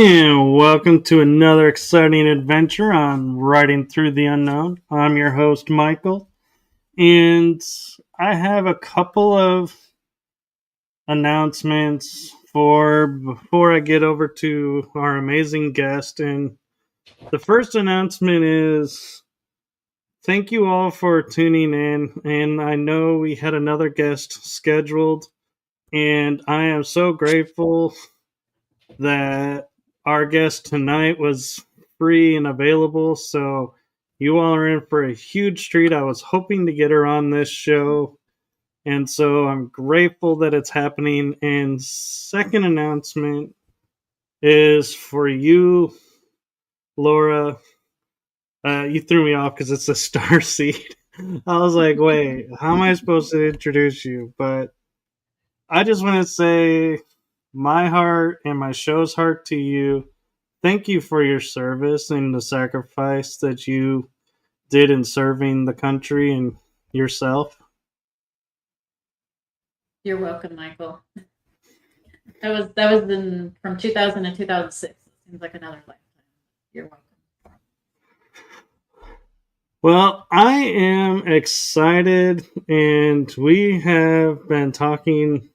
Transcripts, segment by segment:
And welcome to another exciting adventure on Writing Through the Unknown. I'm your host, Michael, and I have a couple of announcements before I get over to our amazing guest. And the first announcement is thank you all for tuning in. And I know we had another guest scheduled, and I am so grateful that our guest tonight was free and available, so you all are in for a huge treat. I was hoping to get her on this show, and so I'm grateful that it's happening. And second announcement is for you, Laura. You threw me off because it's a Starseed. I was like, wait, how am I supposed to introduce you? But I just want to say my heart and my show's heart to you. Thank you for your service and the sacrifice that you did in serving the country and yourself. You're welcome, Michael. That was from 2000 to 2006. It seems like another lifetime. You're welcome. Well, I am excited, and we have been talking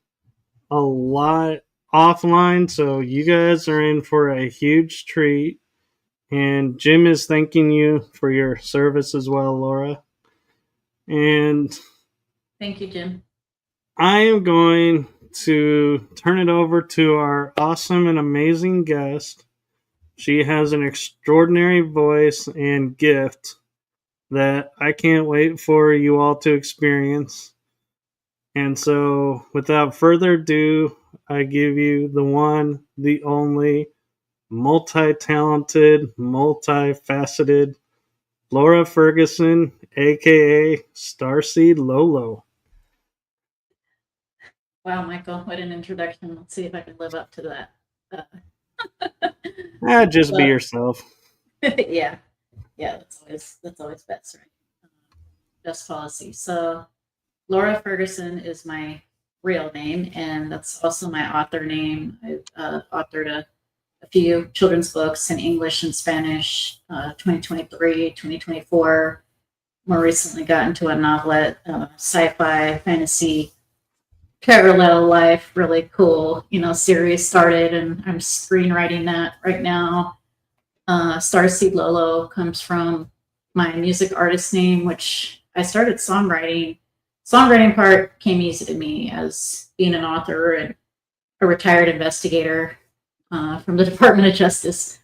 a lot offline, so you guys are in for a huge treat. And Jim is thanking you for your service as well, Laura. And thank you, Jim. I am going to turn it over to our awesome and amazing guest. She has an extraordinary voice and gift that I can't wait for you all to experience. And so, without further ado, I give you the one, the only, multi-talented, multifaceted Laura Ferguson, aka Starseed Lø Lø. Wow, Michael, what an introduction. Let's see if I can live up to that. Just be yourself. Yeah, that's always best, right? Best policy. So, Laura Ferguson is my real name, and that's also my author name. I've authored a few children's books in English and Spanish, 2023, 2024. More recently got into a novelette, sci-fi, fantasy, parallel life, really cool, series started, and I'm screenwriting that right now. Starseed Lø Lø comes from my music artist name, which I started songwriting. Songwriting part came easy to me as being an author and a retired investigator from the Department of Justice.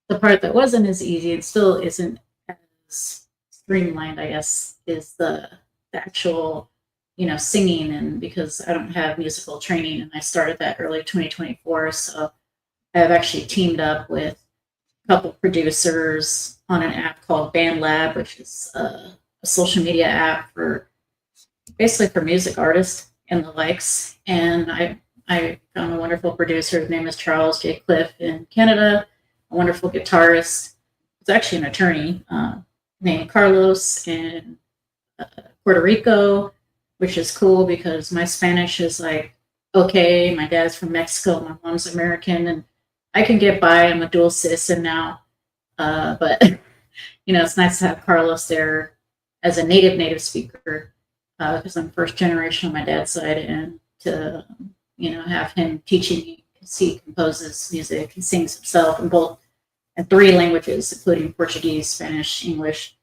The part that wasn't as easy and still isn't as streamlined, I guess, is the actual, singing. And because I don't have musical training, and I started that early 2024, so I've actually teamed up with a couple producers on an app called BandLab, which is a social media app basically for music artists and the likes. And I found a wonderful producer. His name is Charles J. Cliff in Canada, a wonderful guitarist. He's actually an attorney named Carlos in Puerto Rico, which is cool because my Spanish is like, okay, my dad's from Mexico, my mom's American, and I can get by. I'm a dual citizen now. But, it's nice to have Carlos there as a native speaker because I'm first generation on my dad's side, and to have him teaching me, because he composes music and sings himself in 3 languages, including Portuguese, Spanish, English.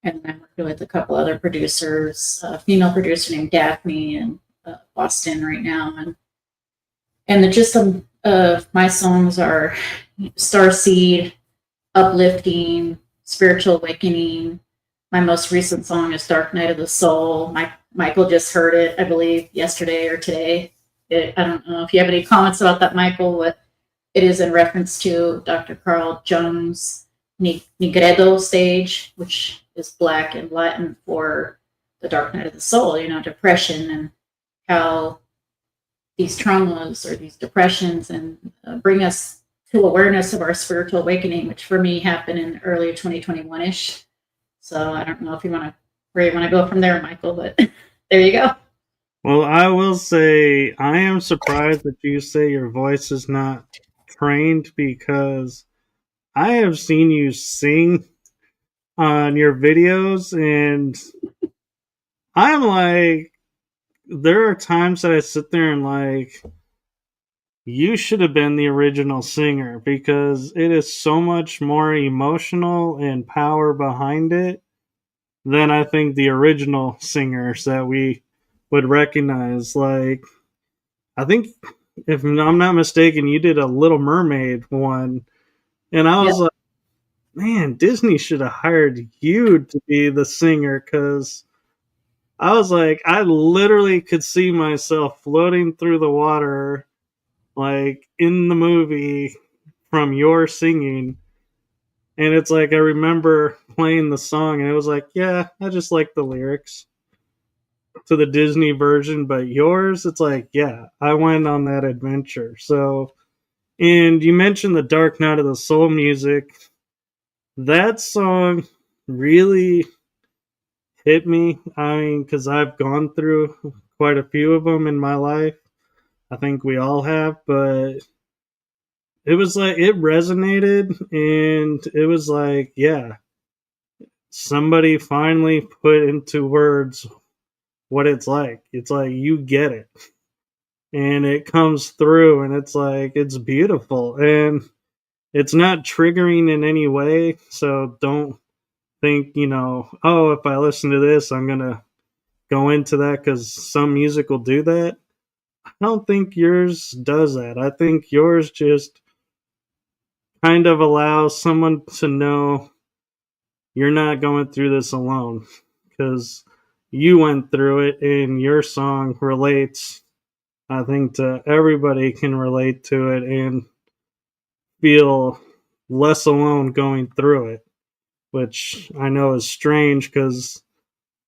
And I'm working with a couple other producers, a female producer named Daphne in Boston right now. And the gist of my songs are Starseed, uplifting, spiritual awakening. My most recent song is Dark Night of the Soul. Michael just heard it, I believe, yesterday or today. I don't know if you have any comments about that, Michael, but it is in reference to Dr. Carl Jung's Nigredo stage, which is Black and Latin for the dark night of the soul, depression, and how these traumas or these depressions and bring us to awareness of our spiritual awakening, which for me happened in early 2021-ish. So I don't know if where you want to go from there, Michael, but there you go. Well, I will say I am surprised that you say your voice is not trained because I have seen you sing on your videos, and I'm like, there are times that I sit there and like, you should have been the original singer because it is so much more emotional and power behind it than I think the original singers that we would recognize. Like, I think, if I'm not mistaken, you did a Little Mermaid one, and I Yeah. was like, man, Disney should have hired you to be the singer because I was like, I literally could see myself floating through the water, like in the movie from your singing. And it's like, I remember playing the song, and it was like, yeah, I just like the lyrics to the Disney version, but yours, it's like, yeah, I went on that adventure. So, and you mentioned the Dark Night of the Soul music. That song really hit me. I mean, because I've gone through quite a few of them in my life. I think we all have, but it was like, it resonated, and it was like, yeah, somebody finally put into words what it's like. It's like, you get it. And it comes through, and it's like, it's beautiful. And it's not triggering in any way. So don't think, oh, if I listen to this, I'm going to go into that because some music will do that. I don't think yours does that. I think yours just kind of allows someone to know you're not going through this alone because you went through it, and your song relates, I think, to everybody can relate to it and feel less alone going through it, which I know is strange because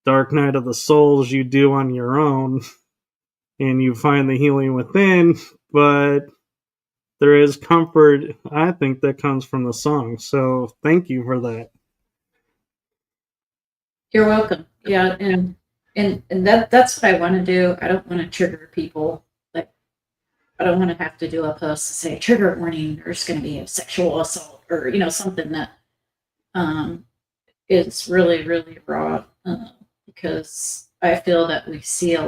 Dark Night of the Souls you do on your own and you find the healing within, but there is comfort, I think, that comes from the song. So thank you for that. You're welcome. Yeah, and that's what I want to do. I don't want to trigger people. Like, I don't want to have to do a post to say trigger warning. There's going to be a sexual assault, or something that um, is really really raw. Because I feel that we hear a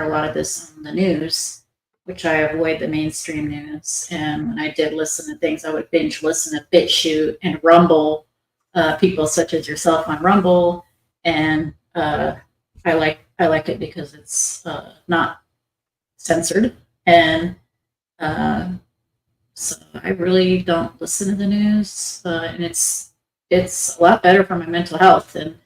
lot of this on the news, which I avoid the mainstream news. And when I did listen to things, I would binge listen to BitChute and Rumble, people such as yourself on Rumble, and I like it because it's not censored, and uh, so I really don't listen to the news, and it's a lot better for my mental health. And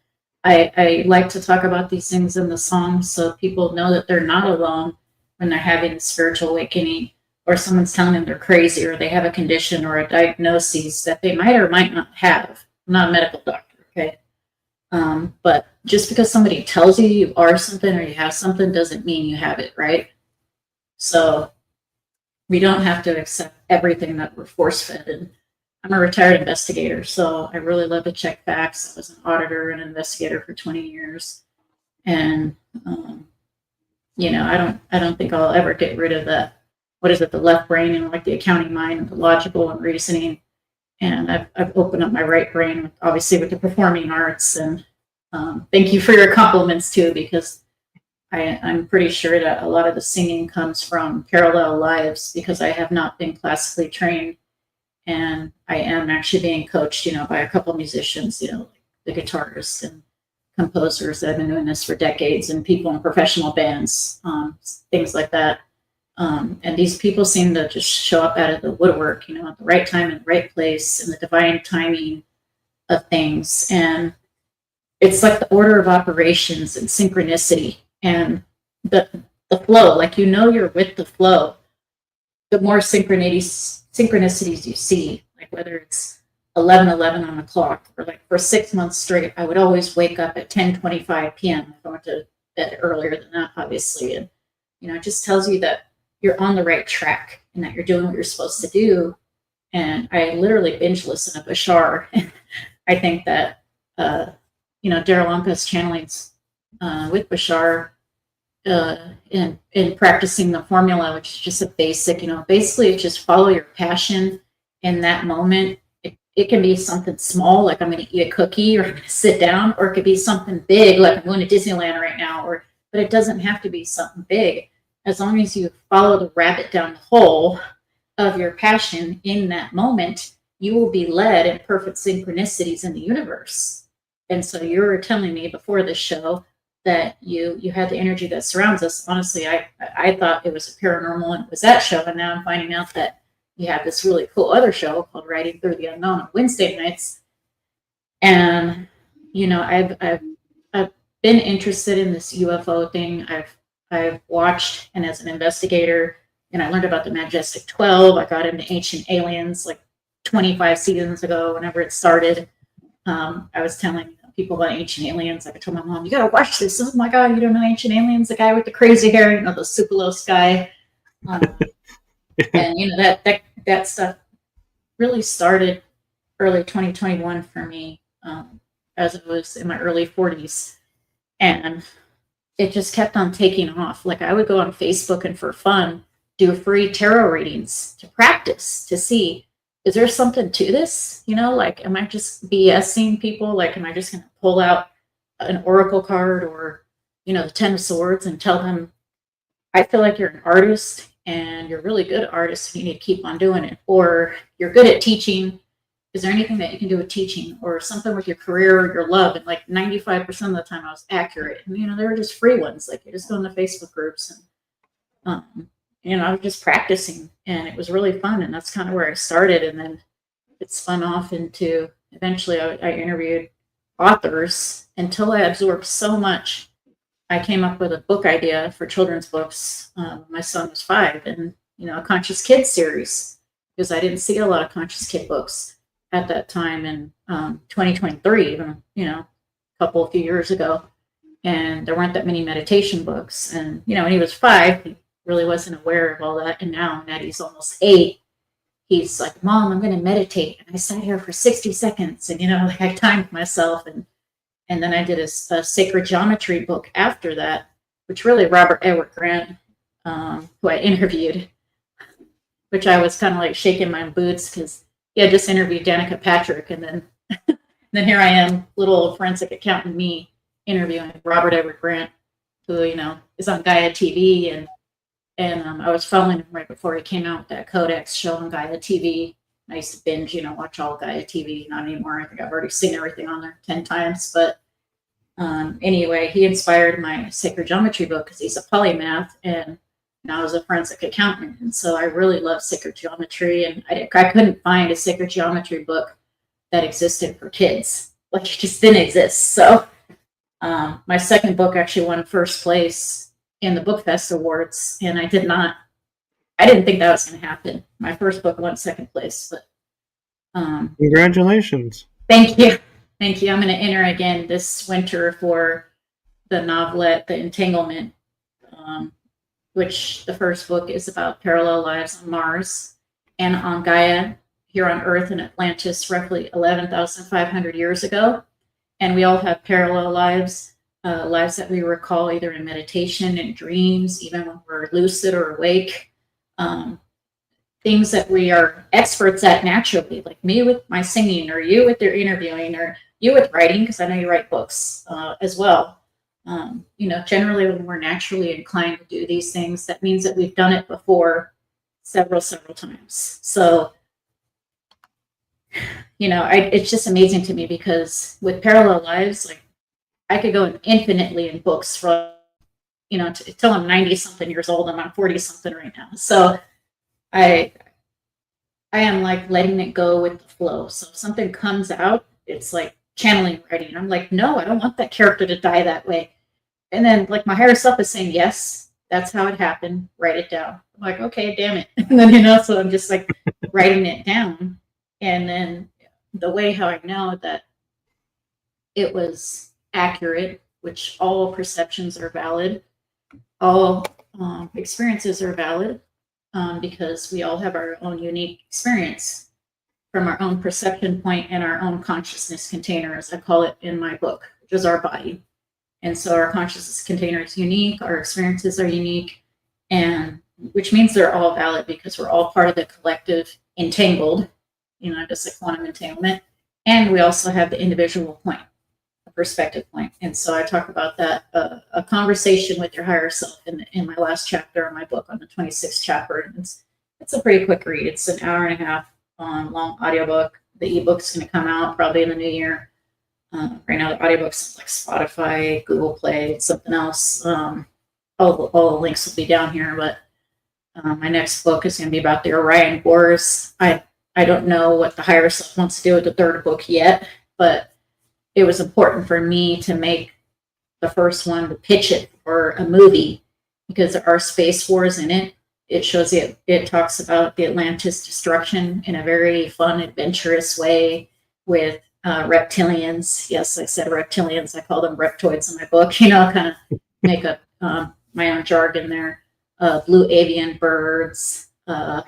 I like to talk about these things in the songs so people know that they're not alone when they're having a spiritual awakening, or someone's telling them they're crazy, or they have a condition or a diagnosis that they might or might not have. I'm not a medical doctor, okay? But just because somebody tells you you are something or you have something doesn't mean you have it, right? So we don't have to accept everything that we're force-fed. And I'm a retired investigator, so I really love to check facts. I was an auditor and investigator for 20 years, and I don't think I'll ever get rid of that. What is it? The left brain, and like the accounting mind, and the logical and reasoning. And I've opened up my right brain, obviously, with the performing arts. And thank you for your compliments too, because I'm pretty sure that a lot of the singing comes from parallel lives, because I have not been classically trained, and I am actually being coached, by a couple musicians, like the guitarists and composers that have been doing this for decades, and people in professional bands, things like that. And these people seem to just show up out of the woodwork, at the right time and the right place, and the divine timing of things. And it's like the order of operations and synchronicity and the flow. Like, you're with the flow, the more synchronicities you see, like whether it's 11:11 on the clock, or like for 6 months straight, I would always wake up at 10:25 p.m. if I went to bed earlier than that, obviously. And it just tells you that you're on the right track and that you're doing what you're supposed to do. And I literally binge listen to Bashar. I think that Daryl Umpus channelings with Bashar in practicing the formula, which is just a basic, basically just follow your passion in that moment. It can be something small, like I'm going to eat a cookie, or I'm going to sit down, or it could be something big, like I'm going to Disneyland right now, but it doesn't have to be something big. As long as you follow the rabbit down the hole of your passion in that moment, you will be led in perfect synchronicities in the universe. And so you were telling me before this show that you had the energy that surrounds us. Honestly, I thought it was a paranormal and it was that show, and now I'm finding out that you have this really cool other show called Writing Through the Unknown on Wednesday nights. And I've been interested in this UFO thing. I've watched, and as an investigator, and I learned about the Majestic 12. I got into Ancient Aliens like 25 seasons ago, whenever it started. I was telling people about Ancient Aliens. Like I told my mom, you gotta watch this. Oh my God, you don't know Ancient Aliens? The guy with the crazy hair, the Sukalos guy. And that stuff really started early 2021 for me, as it was in my early 40s. And it just kept on taking off. Like I would go on Facebook and for fun, do free tarot readings to practice, to see, is there something to this? Like, am I just BSing people? Like, am I just going to pull out an oracle card or, the 10 of Swords and tell them, I feel like you're an artist and you're a really good artist and you need to keep on doing it. Or you're good at teaching. Is there anything that you can do with teaching or something with your career or your love? And like 95% of the time I was accurate. And, they were just free ones. Like you just go in the Facebook groups and, I was just practicing, and it was really fun. And that's kind of where I started. And then it spun off into, eventually I interviewed authors until I absorbed so much. I came up with a book idea for children's books. My son was 5, and, a Conscious Kids series, because I didn't see a lot of Conscious Kid books at that time in 2023, even, a few years ago. And there weren't that many meditation books. And, when he was 5, he really wasn't aware of all that. And now that he's almost 8, he's like, Mom, I'm going to meditate. And I sat here for 60 seconds and, like I timed myself. And then I did a sacred geometry book after that, which really Robert Edward Grant, who I interviewed, which I was kind of like shaking my boots because he had just interviewed Danica Patrick. And then here I am, little old forensic accountant me, interviewing Robert Edward Grant, who, is on Gaia TV. And I was following him right before he came out with that Codex show on Gaia TV. I used to binge, watch all Gaia TV. Not anymore. I think I've already seen everything on there 10 times. But anyway, he inspired my sacred geometry book because he's a polymath and now I was a forensic accountant. And so I really love sacred geometry. And I couldn't find a sacred geometry book that existed for kids. Like it just didn't exist. So my second book actually won first place in the Book Fest Awards. And I didn't think that was going to happen. My first book won second place, but congratulations. Thank you. I'm going to enter again this winter for the novelette, The Entanglement, which the first book is about parallel lives on Mars and on Gaia here on Earth in Atlantis roughly 11,500 years ago. And we all have parallel lives, lives that we recall either in meditation and dreams, even when we're lucid or awake. Things that we are experts at naturally, like me with my singing, or you with your interviewing, or you with writing, because I know you write books as well. Generally when we're naturally inclined to do these things, that means that we've done it before several times. So, it's just amazing to me because with parallel lives, like I could go infinitely in books from, till I'm 90 something years old and I'm 40 something right now. So I am like letting it go with the flow. So if something comes out, it's like channeling writing. I'm like, no, I don't want that character to die that way. And then like my higher self is saying, yes, that's how it happened. Write it down. I'm like, okay, damn it. And then, so I'm just like writing it down. And then the way how I know that it was accurate, which all perceptions are valid, all experiences are valid, because we all have our own unique experience from our own perception point and our own consciousness container, as I call it in my book, which is our body. And so our consciousness container is unique, our experiences are unique, and which means they're all valid because we're all part of the collective entangled, just like quantum entanglement. And we also have the individual point, a perspective point. And so I talk about that, a conversation with your higher self in my last chapter of my book on the 26th chapter. And it's a pretty quick read. It's an hour and a half long audiobook. The ebook's going to come out probably in the new year. Right now, the audiobooks like Spotify, Google Play, something else. All the links will be down here, but my next book is going to be about the Orion Wars. I don't know what the higher self wants to do with the third book yet, but it was important for me to make the first one, to pitch it for a movie, because there are space wars in it. It shows it talks about the Atlantis destruction in a very fun, adventurous way with reptilians. Yes, I said reptilians. I call them reptoids in my book, kind of make up my own jargon there. Blue avian birds,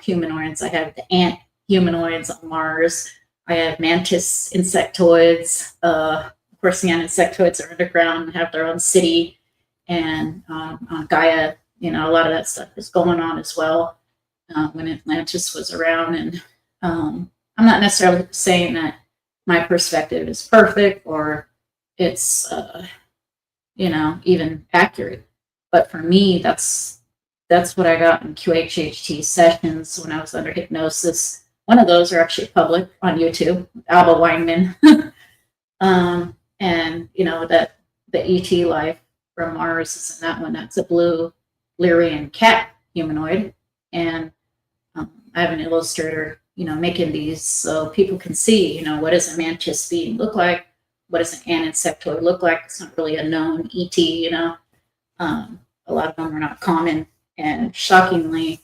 humanoids. I have the ant humanoids on Mars. I have mantis insectoids. Of course, the ant insectoids are underground and have their own city. And on Gaia, a lot of that stuff is going on as well when Atlantis was around. And I'm not necessarily saying that my perspective is perfect or it's, even accurate. But for me, that's what I got in QHHT sessions when I was under hypnosis. One of those are actually public on YouTube, Alba Weinman. And, that the ET life from Mars is in that one. That's a blue Lyrian cat humanoid. And I have an illustrator, making these so people can see, what does a mantis being look like? What does an ant insectoid look like? It's not really a known ET, a lot of them are not common. And shockingly,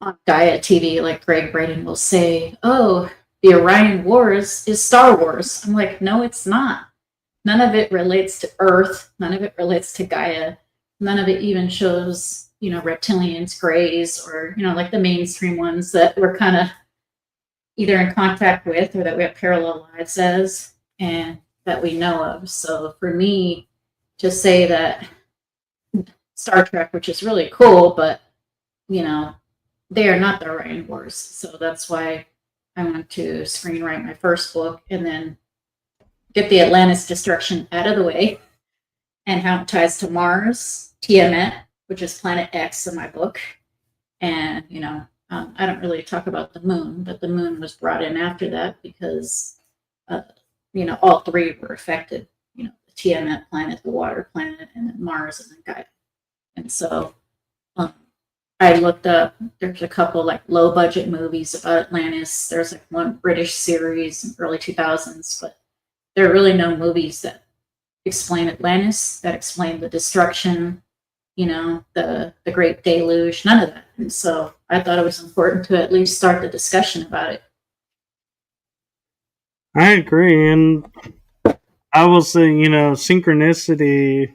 on Gaia TV, like Greg Braden will say, oh, the Orion Wars is Star Wars. I'm like, no, it's not. None of it relates to Earth. None of it relates to Gaia. None of it even shows, reptilians, grays, or, like the mainstream ones that we're kind of either in contact with or that we have parallel lives as and that we know of. So for me to say that Star Trek, which is really cool, but, they are not the Orion Wars. So that's why I want to screenwrite my first book and then get the Atlantis destruction out of the way and how it ties to Mars, Tiamat, which is Planet X in my book. And, I don't really talk about the moon, but the moon was brought in after that because, all three were affected, the Tiamat planet, the water planet, and then Mars and then Gaia. And so I looked up, there's a couple like low budget movies about Atlantis. There's like one British series in the early 2000s, but there are really no movies that explain Atlantis, that explain the destruction, the Great Deluge, none of that. And so I thought it was important to at least start the discussion about it. I agree. And I will say, synchronicity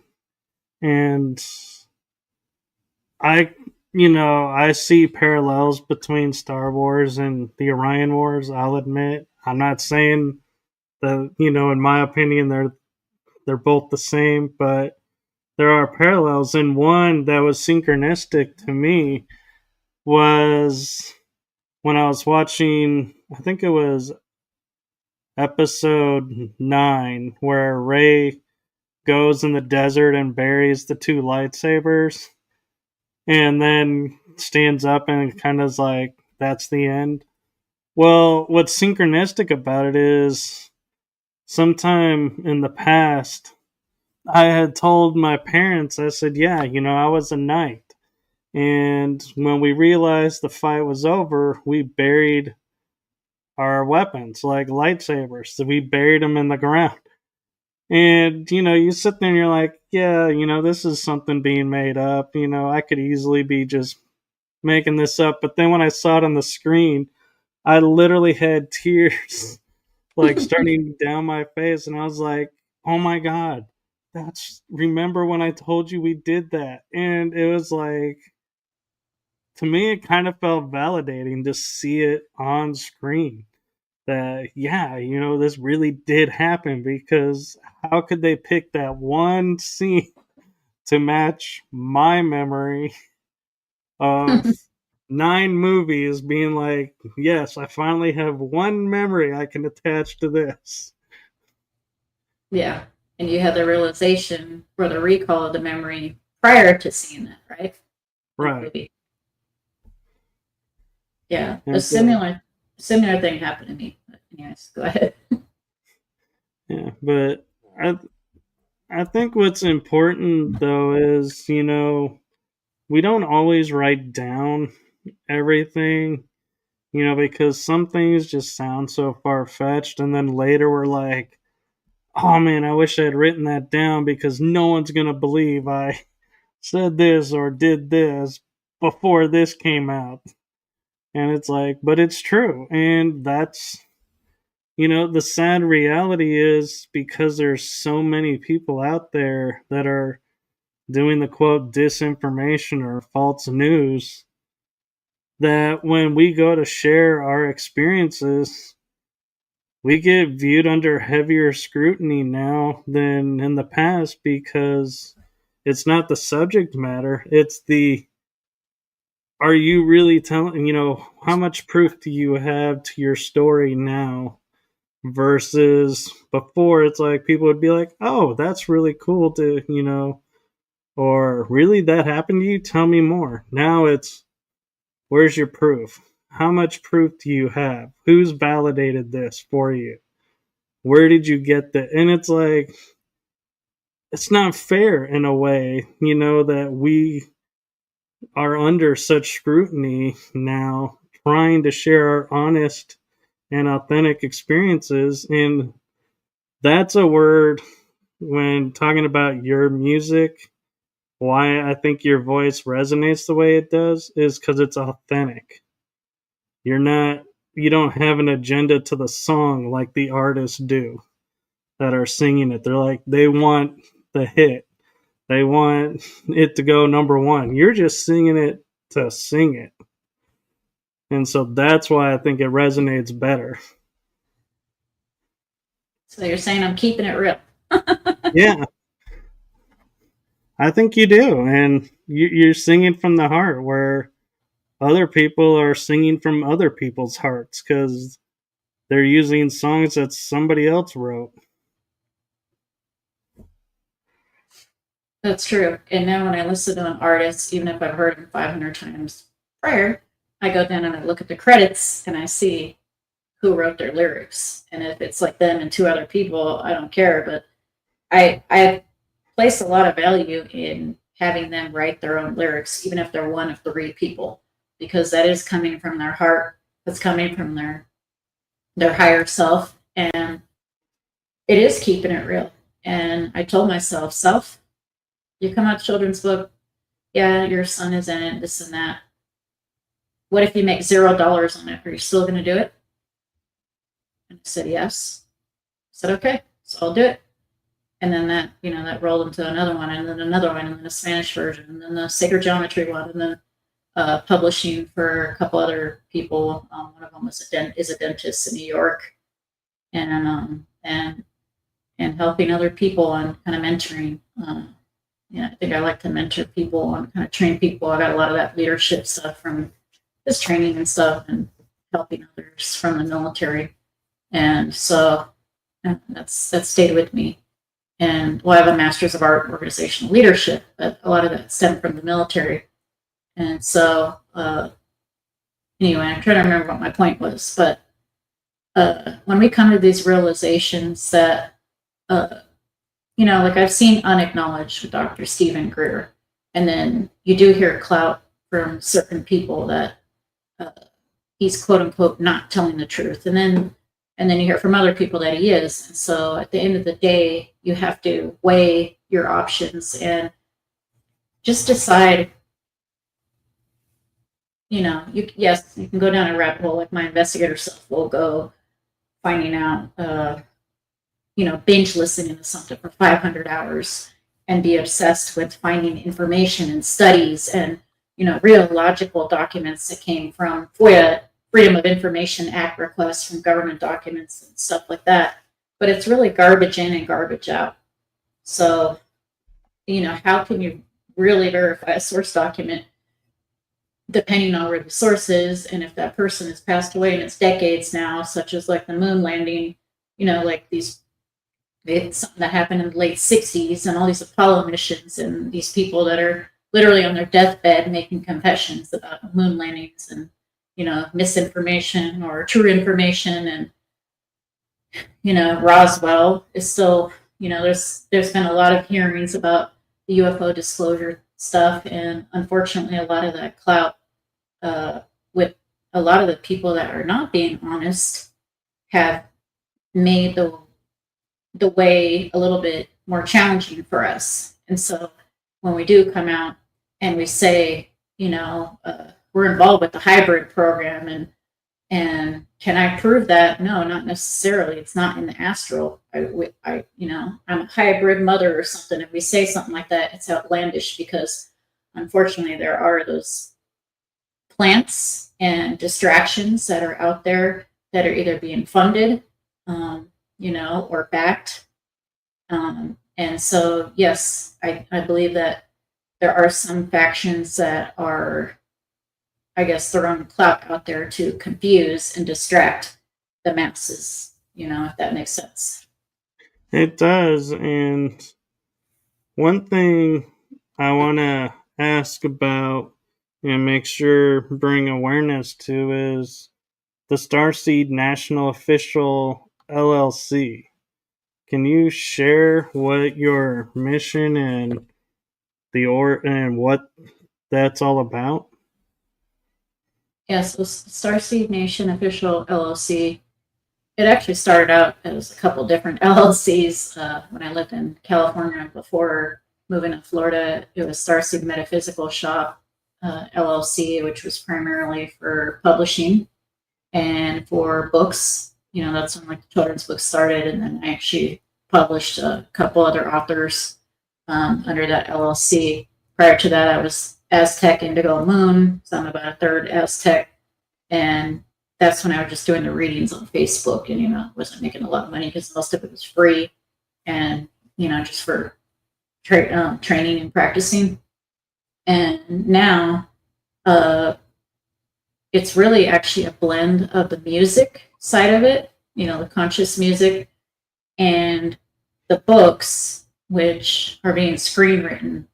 and I see parallels between Star Wars and the Orion Wars, I'll admit. I'm not saying that, in my opinion, they're both the same, but there are parallels. And one that was synchronistic to me was when I was watching, I think it was episode 9, where Rey goes in the desert and buries the two lightsabers and then stands up and kind of is like, that's the end. Well, what's synchronistic about it is sometime in the past, I had told my parents, I said, yeah, I was a knight. And when we realized the fight was over, we buried our weapons, like lightsabers. So we buried them in the ground. And, you sit there and you're like, yeah, this is something being made up. I could easily be just making this up. But then when I saw it on the screen, I literally had tears like starting down my face. And I was like, oh my God, remember when I told you we did that? And it was like, to me, it kind of felt validating to see it on screen. that, yeah, this really did happen, because how could they pick that one scene to match my memory of 9 movies, being like, yes, I finally have one memory I can attach to this. Yeah. And you had the realization or the recall of the memory prior to seeing that, right? Right. Yeah. And A so, similar thing happened to me. But anyways, go ahead. yeah, but I think what's important though is, we don't always write down everything, because some things just sound so far fetched, and then later we're like, oh man, I wish I had written that down, because no one's gonna believe I said this or did this before this came out. And it's like, but it's true. And that's, the sad reality is, because there's so many people out there that are doing the quote disinformation or false news, that when we go to share our experiences, we get viewed under heavier scrutiny now than in the past, because it's not the subject matter, it's the, are you really telling, how much proof do you have to your story now, versus before. It's like people would be like, oh, that's really cool to, or really that happened to you, tell me more. Now it's, where's your proof? How much proof do you have? Who's validated this for you? Where did you get that? And it's like, it's not fair in a way, that we are under such scrutiny now, trying to share our honest and authentic experiences. And that's a word, when talking about your music, why I think your voice resonates the way it does is because it's authentic. You don't have an agenda to the song like the artists do that are singing it. They're like, they want the hit, they want it to go number one. You're just singing it to sing it. And so that's why I think it resonates better. So you're saying I'm keeping it real. Yeah, I think you do. And you're singing from the heart, where other people are singing from other people's hearts, because they're using songs that somebody else wrote. That's true. And now when I listen to an artist, even if I've heard them 500 times prior, I go down and I look at the credits and I see who wrote their lyrics. And if it's like them and 2 other people, I don't care. But I place a lot of value in having them write their own lyrics, even if they're one of 3 people, because that is coming from their heart. That's coming from their higher self, and it is keeping it real. And I told myself, self, you come out with children's book, yeah, your son is in it, this and that. What if you make $0 on it? Are you still going to do it? And I said yes. I said okay, so I'll do it. And then that rolled into another one, and then another one, and then a Spanish version, and then the sacred geometry one, and then publishing for a couple other people. One of them is a dentist in New York, and helping other people on kind of mentoring. I think I like to mentor people and kind of train people. I got a lot of that leadership stuff from this training and stuff, and helping others from the military, and so that's stayed with me. And I have a Master's of Art in Organizational Leadership, but a lot of that stemmed from the military. And so, anyway, I'm trying to remember what my point was, but when we come to these realizations that, like I've seen Unacknowledged with Dr. Stephen Greer, and then you do hear clout from certain people that he's quote unquote not telling the truth, and then you hear from other people that he is. And so at the end of the day, you have to weigh your options and just decide. Yes, you can go down a rabbit hole, like my investigator self will go, finding out, binge listening to something for 500 hours and be obsessed with finding information and studies and, real logical documents that came from Freedom of Information Act requests from government documents and stuff like that. But it's really garbage in and garbage out. So, how can you really verify a source document depending on where the source is, and if that person has passed away and it's decades now, such as like the moon landing, like it's something that happened in the late 60s and all these Apollo missions and these people that are literally on their deathbed making confessions about moon landings and, misinformation or true information. And, Roswell is still, there's been a lot of hearings about the UFO disclosure stuff. And unfortunately, a lot of that clout with a lot of the people that are not being honest have made the way a little bit more challenging for us. And so when we do come out and we say, we're involved with the hybrid program and can I prove that? No, not necessarily. It's not in the astral. I'm a hybrid mother or something. If we say something like that, it's outlandish because unfortunately there are those plants and distractions that are out there that are either being funded, or backed. And so, yes, I believe that there are some factions that are, I guess, throwing clout out there to confuse and distract the masses, if that makes sense. It does. And one thing I want to ask about and make sure bring awareness to is the Starseed Nation Official LLC. Can you share what your mission and and what that's all about? Yeah, so Starseed Nation Official LLC, it actually started out as a couple different LLCs when I lived in California before moving to Florida. It was Starseed Metaphysical Shop LLC, which was primarily for publishing and for books. That's when like the children's books started, and then I actually published a couple other authors under that LLC. Prior to that, I was Aztec Indigo Moon, so I'm about a third Aztec, and that's when I was just doing the readings on Facebook, and wasn't making a lot of money because most of it was free, and just for training and practicing. And now, it's really actually a blend of the music side of it, the conscious music, and the books, which are being screenwritten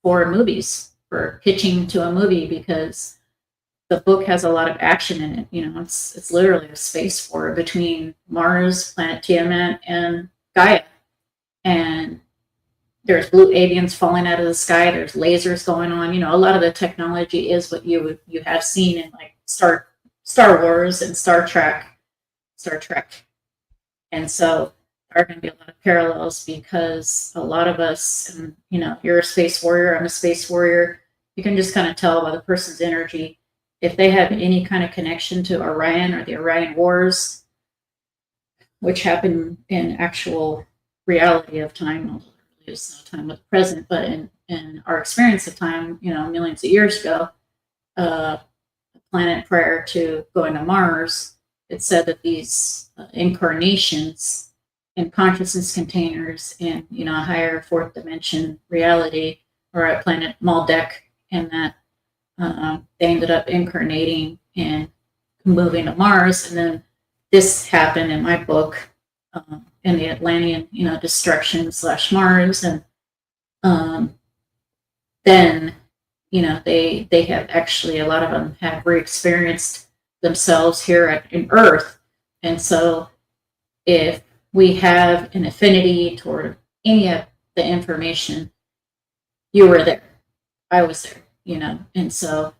for movies, for pitching to a movie, because the book has a lot of action in it. It's literally a space war between Mars, planet Tiamat, and Gaia. And there's blue avians falling out of the sky. There's lasers going on. A lot of the technology is what you have seen in like Star Wars and Star Trek. And so there are going to be a lot of parallels because a lot of us, and you're a space warrior, I'm a space warrior. You can just kind of tell by the person's energy if they have any kind of connection to Orion or the Orion Wars, which happened in actual reality of time. There's no time with the present, but in our experience of time, millions of years ago, the planet prior to going to Mars, it said that these incarnations in consciousness containers in a higher fourth dimension reality, or at planet Maldek, and that they ended up incarnating and moving to Mars. And then this happened in my book, in the Atlantean, destruction / Mars. And then, they have actually, a lot of them have re-experienced themselves here in Earth. And so if we have an affinity toward any of the information, you were there, I was there, and so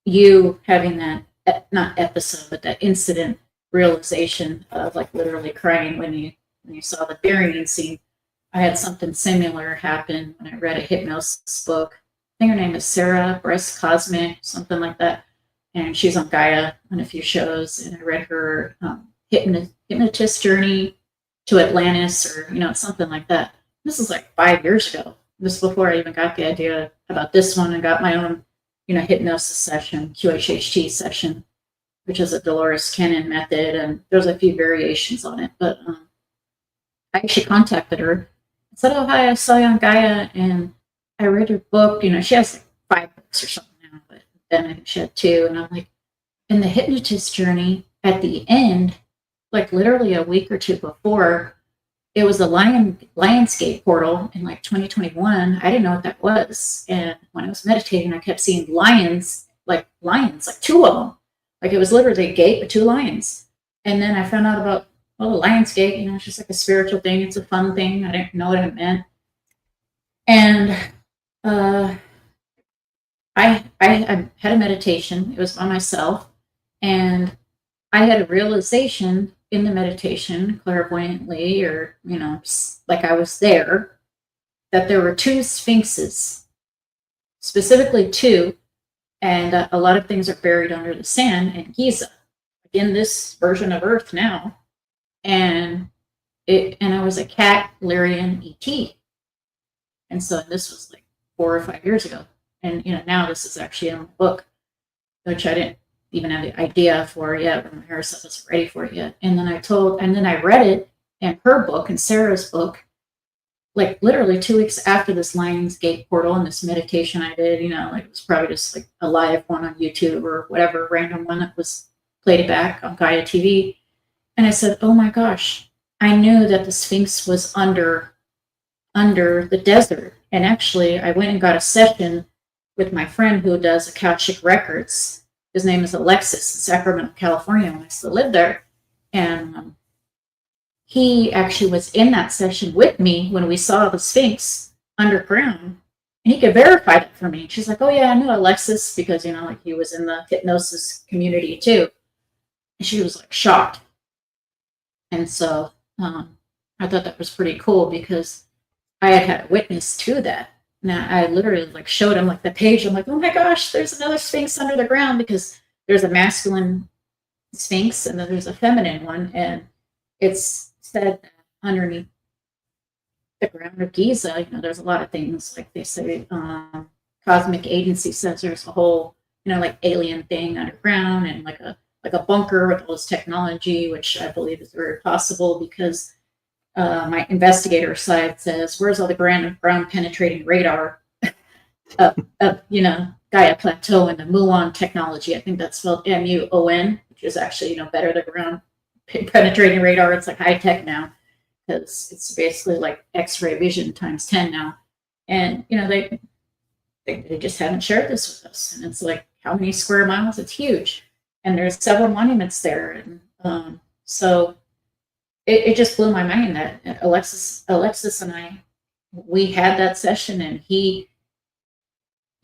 you having that, not episode, but that incident realization of like literally crying when you saw the burying scene. I had something similar happen when I read a hypnosis book. I think her name is Sarah Bryce Cosmic, something like that. And she's on Gaia on a few shows. And I read her hypnotist journey to Atlantis, or something like that. This is like 5 years ago. This was before I even got the idea about this one and got my own, hypnosis session, QHHT session. which is a Dolores Cannon method, and there's a few variations on it. But I actually contacted her and said, "Oh, hi, I saw you on Gaia, and I read your book." She has like 5 books or something now, but then I think she had 2. And I'm like, in the hypnotist journey, at the end, like literally a week or 2 before, it was a Lionsgate portal in like 2021. I didn't know what that was. And when I was meditating, I kept seeing lions, like 2 of them. Like it was literally a gate with 2 lions. And then I found out about, well, the Lionsgate, it's just like a spiritual thing. It's a fun thing. I didn't know what it meant. And I had a meditation. It was by myself. And I had a realization in the meditation, clairvoyantly, or, like I was there, that there were 2 sphinxes, specifically 2, and a lot of things are buried under the sand in Giza, in this version of Earth now. And I was a cat, Lyrian ET. And so this was like 4 or 5 years ago. And, now this is actually in a book, which I didn't even have the idea for it yet. Her stuff wasn't ready for it yet. And then I read it in her book and Sarah's book, like literally 2 weeks after this Lionsgate portal and this meditation I did. Like it was probably just like a live one on YouTube or whatever, random one that was played back on Gaia TV. And I said, oh my gosh, I knew that the Sphinx was under the desert. And actually, I went and got a session with my friend who does Akashic Records. His name is Alexis in Sacramento, California, when I still lived there. And he actually was in that session with me when we saw the Sphinx underground. And he could verify that for me. She's like, oh yeah, I knew Alexis because, like he was in the hypnosis community too. And she was like shocked. And so I thought that was pretty cool because I had a witness to that. Now I literally like showed him like the page. I'm like, oh my gosh, there's another Sphinx under the ground, because there's a masculine Sphinx and then there's a feminine one. And it's said that underneath the ground of Giza, there's a lot of things, like they say, Cosmic Agency says there's a whole, like alien thing underground, and like a bunker with all this technology, which I believe is very possible because my investigator side says, where's all the ground penetrating radar of Gaia Plateau and the muon technology? I think that's spelled MUON, which is actually, better than ground penetrating radar. It's like high tech now because it's basically like X-ray vision times 10 now. And, they just haven't shared this with us. And it's like, how many square miles? It's huge. And there's several monuments there. And so it just blew my mind that Alexis and I, we had that session, and he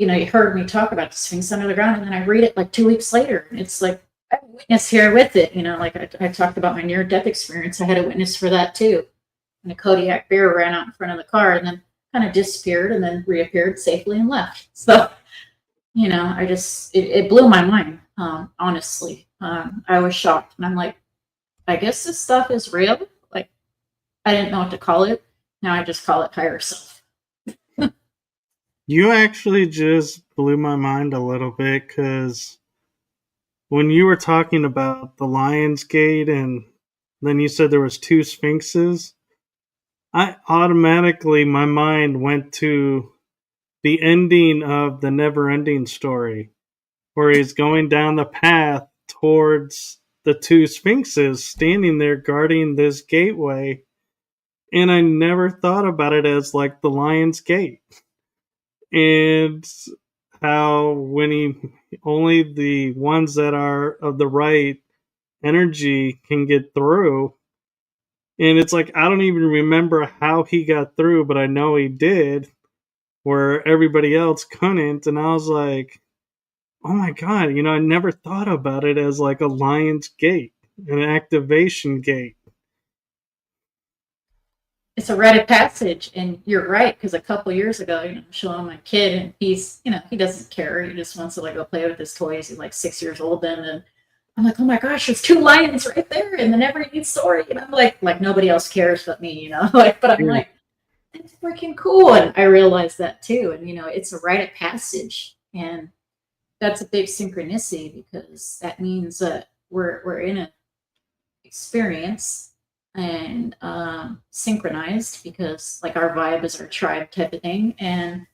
heard me talk about the Sphinx under the ground, and then I read it like 2 weeks later, and it's like, I have a witness here with it. Like I talked about my near-death experience. I had a witness for that too. And a Kodiak bear ran out in front of the car and then kind of disappeared and then reappeared safely and left. So, it blew my mind, honestly. I was shocked, and I'm like, I guess this stuff is real. Like, I didn't know what to call it. Now I just call it higher self. You actually just blew my mind a little bit, because when you were talking about the Lionsgate and then you said there was 2 sphinxes, my mind went to the ending of the Never Ending Story, where he's going down the path towards the 2 sphinxes standing there guarding this gateway. And I never thought about it as like the Lion's Gate. And how only the ones that are of the right energy can get through. And it's like, I don't even remember how he got through, but I know he did, where everybody else couldn't. And I was like, oh my God, I never thought about it as like a Lion's Gate, an activation gate. It's a rite of passage, and you're right, because a couple years ago, I'm showing my kid, and he's, he doesn't care. He just wants to like go play with his toys. He's like 6 years old then, and I'm like, oh my gosh, there's 2 lions right there in the Never Ending Story. And I'm like nobody else cares but me, but I'm like, that's freaking cool. And I realized that too. And, it's a rite of passage. And that's a big synchronicity because that means that we're in an experience and synchronized because like our vibe is our tribe type of thing, and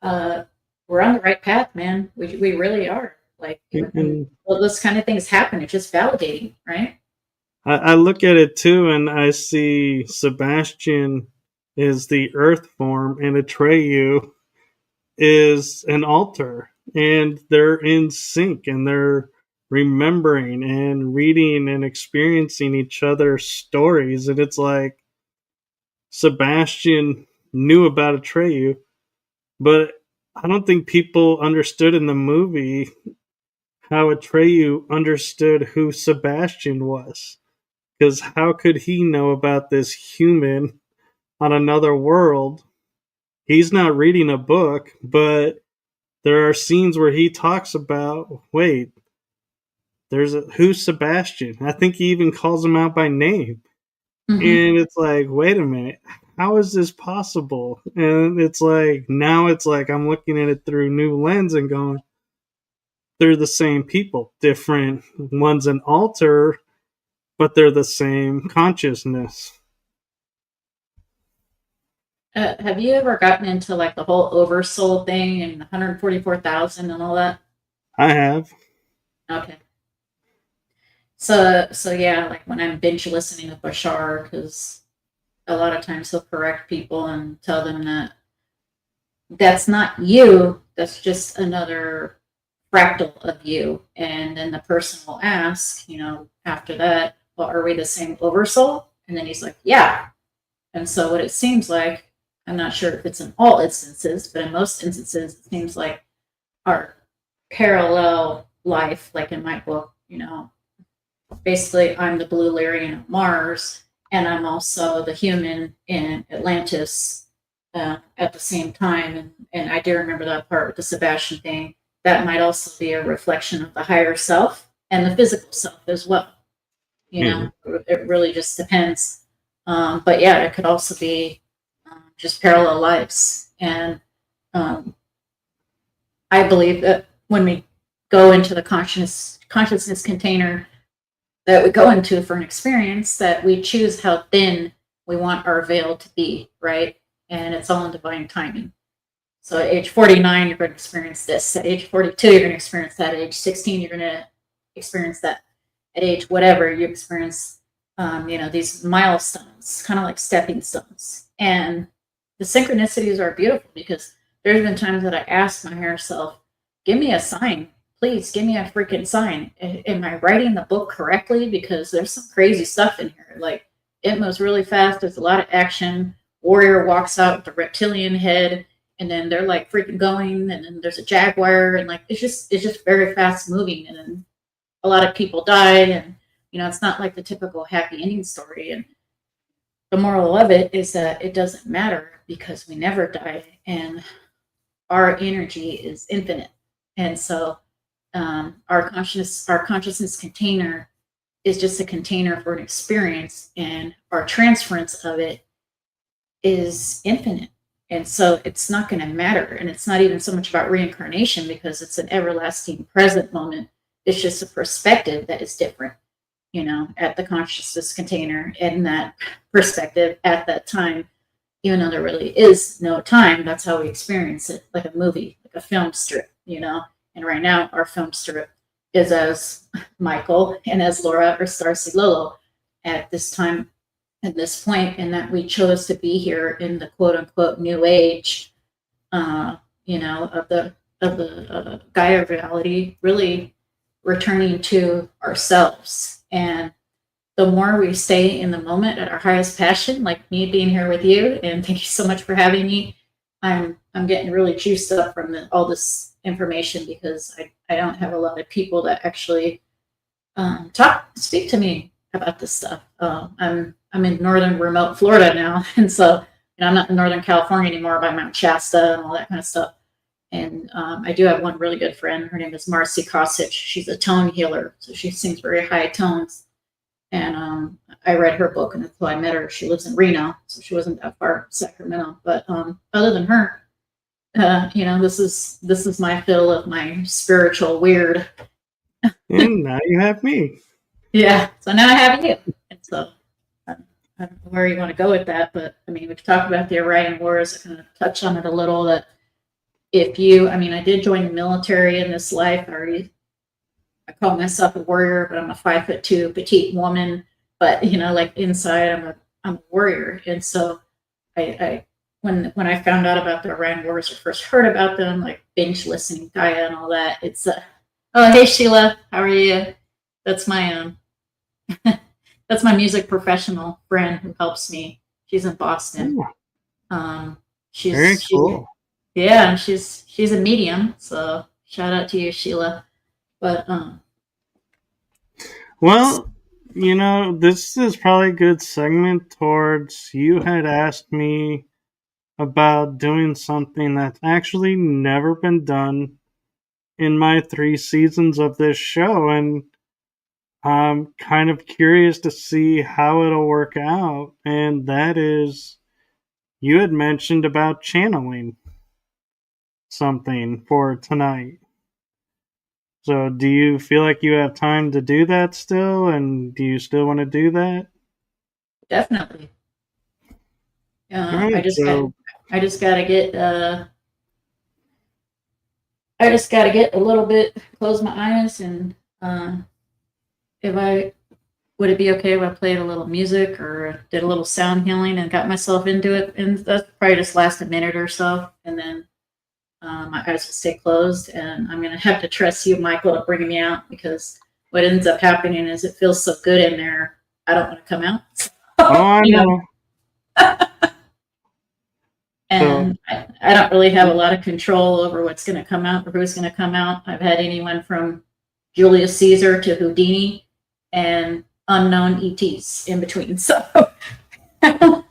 uh, we're on the right path, man. We really are. Like when And all those kind of things happen, it's just validating, right? I look at it too, and I see Sebastian is the earth form, and Atreyu is an altar, and they're in sync, and they're remembering and reading and experiencing each other's stories. And it's like Sebastian knew about Atreyu, but I don't think people understood in the movie how Atreyu understood who Sebastian was. Because how could he know about this human on another world? He's not reading a book, but there are scenes where he talks about, wait, who's Sebastian? I think he even calls him out by name. Mm-hmm. And it's like, wait a minute, how is this possible? And it's like, now it's like I'm looking at it through a new lens and going, they're the same people, different. One's an alter, but they're the same consciousness. Have you ever gotten into like the whole oversoul thing and 144,000 and all that? I have. Okay. So yeah, like when I'm binge listening to Bashar, because a lot of times he'll correct people and tell them that that's not you, that's just another fractal of you. And then the person will ask, after that, well, are we the same oversoul? And then he's like, yeah. And so what it seems like, I'm not sure if it's in all instances, but in most instances, it seems like our parallel life, like in my book, basically I'm the blue Lyrian of Mars, and I'm also the human in Atlantis at the same time. And I do remember that part with the Sebastian thing. That might also be a reflection of the higher self and the physical self as well. Yeah. It really just depends. But yeah, it could also be just parallel lives. And um, I believe that when we go into the consciousness container that we go into for an experience, that we choose how thin we want our veil to be, right? And it's all in divine timing. So at age 49, you're going to experience this. At age 42, you're going to experience that. At age 16, you're going to experience that. At age whatever, you experience, these milestones, kind of like stepping stones. And the synchronicities are beautiful because there's been times that I asked my higher self, give me a sign. Please give me a freaking sign. Am I writing the book correctly? Because there's some crazy stuff in here. Like it moves really fast. There's a lot of action. Warrior walks out with the reptilian head, and then they're like freaking going, and then there's a jaguar, and like it's just very fast moving, and then a lot of people die, and it's not like the typical happy ending story. And the moral of it is that it doesn't matter because we never die, and our energy is infinite. And so our consciousness container is just a container for an experience, and our transference of it is infinite. And so it's not going to matter. And it's not even so much about reincarnation because it's an everlasting present moment. It's just a perspective that is different, at the consciousness container and that perspective at that time, even though there really is no time. That's how we experience it, like a movie, like a film strip, And right now, our film strip is as Michael and as Laura or Starseed Lø Lø at this time, at this point, and that we chose to be here in the quote unquote new age, of the Gaia reality, really returning to ourselves. And the more we stay in the moment at our highest passion, like me being here with you, and thank you so much for having me. I'm getting really juiced up from all this information because I don't have a lot of people that actually speak to me about this stuff. I'm in northern remote Florida now, and so I'm not in Northern California anymore by Mount Shasta and all that kind of stuff. And I do have one really good friend. Her name is Marcy Kosich. She's a tone healer, so she sings very high tones. And I read her book, and that's how I met her. She lives in Reno, so she wasn't that far from Sacramento. But other than her, this is my fill of my spiritual weird. And now you have me. Yeah. So now I have you. And so I don't know where you want to go with that, but I mean, we've talked about the Iranian wars. I kind of touched on it a little. That I did join the military in this life. I call myself a warrior, but I'm a 5'2" petite woman. But like inside, I'm a warrior. And so I when I found out about the Iran wars or first heard about them, like binge listening Gaia and all that, it's oh, hey Sheila, how are you? That's my that's my music professional friend who helps me. She's in Boston. Ooh, very She's cool. yeah, and she's a medium. So shout out to you, Sheila. But Well, this is probably a good segment towards you had asked me about doing something that's actually never been done in my 3 seasons of this show, and I'm kind of curious to see how it'll work out. And that is, you had mentioned about channeling something for tonight. So, do you feel like you have time to do that still? And do you still want to do that? definitely, All right, so I just got to get I just got to get a little bit, close my eyes, and if I would it be okay if I played a little music or did a little sound healing and got myself into it? And that's probably just last a minute or so, and then my eyes will stay closed. And I'm gonna have to trust you, Michael, to bring me out because what ends up happening is it feels so good in there. I don't want to come out. oh, I know. So, And I don't really have a lot of control over what's going to come out or who's going to come out. I've had anyone from Julius Caesar to Houdini and unknown ETs in between. So I don't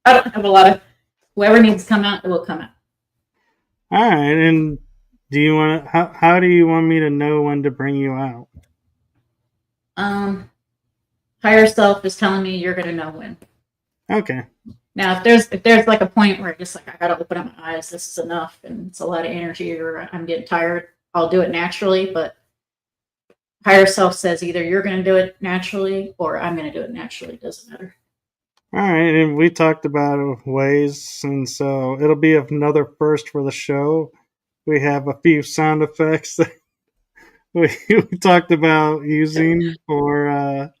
have a lot of whoever needs to come out, it will come out. all right, and do you want to? How do you want me to know when to bring you out? Higher self is telling me you're going to know when. Okay. Now, if there's like a point where just like I got to open up my eyes, this is enough, and it's a lot of energy, or I'm getting tired, I'll do it naturally. But higher self says either you're going to do it naturally or I'm going to do it naturally. It doesn't matter. All right, and we talked about ways, and so it'll be another first for the show. We have a few sound effects that we talked about using for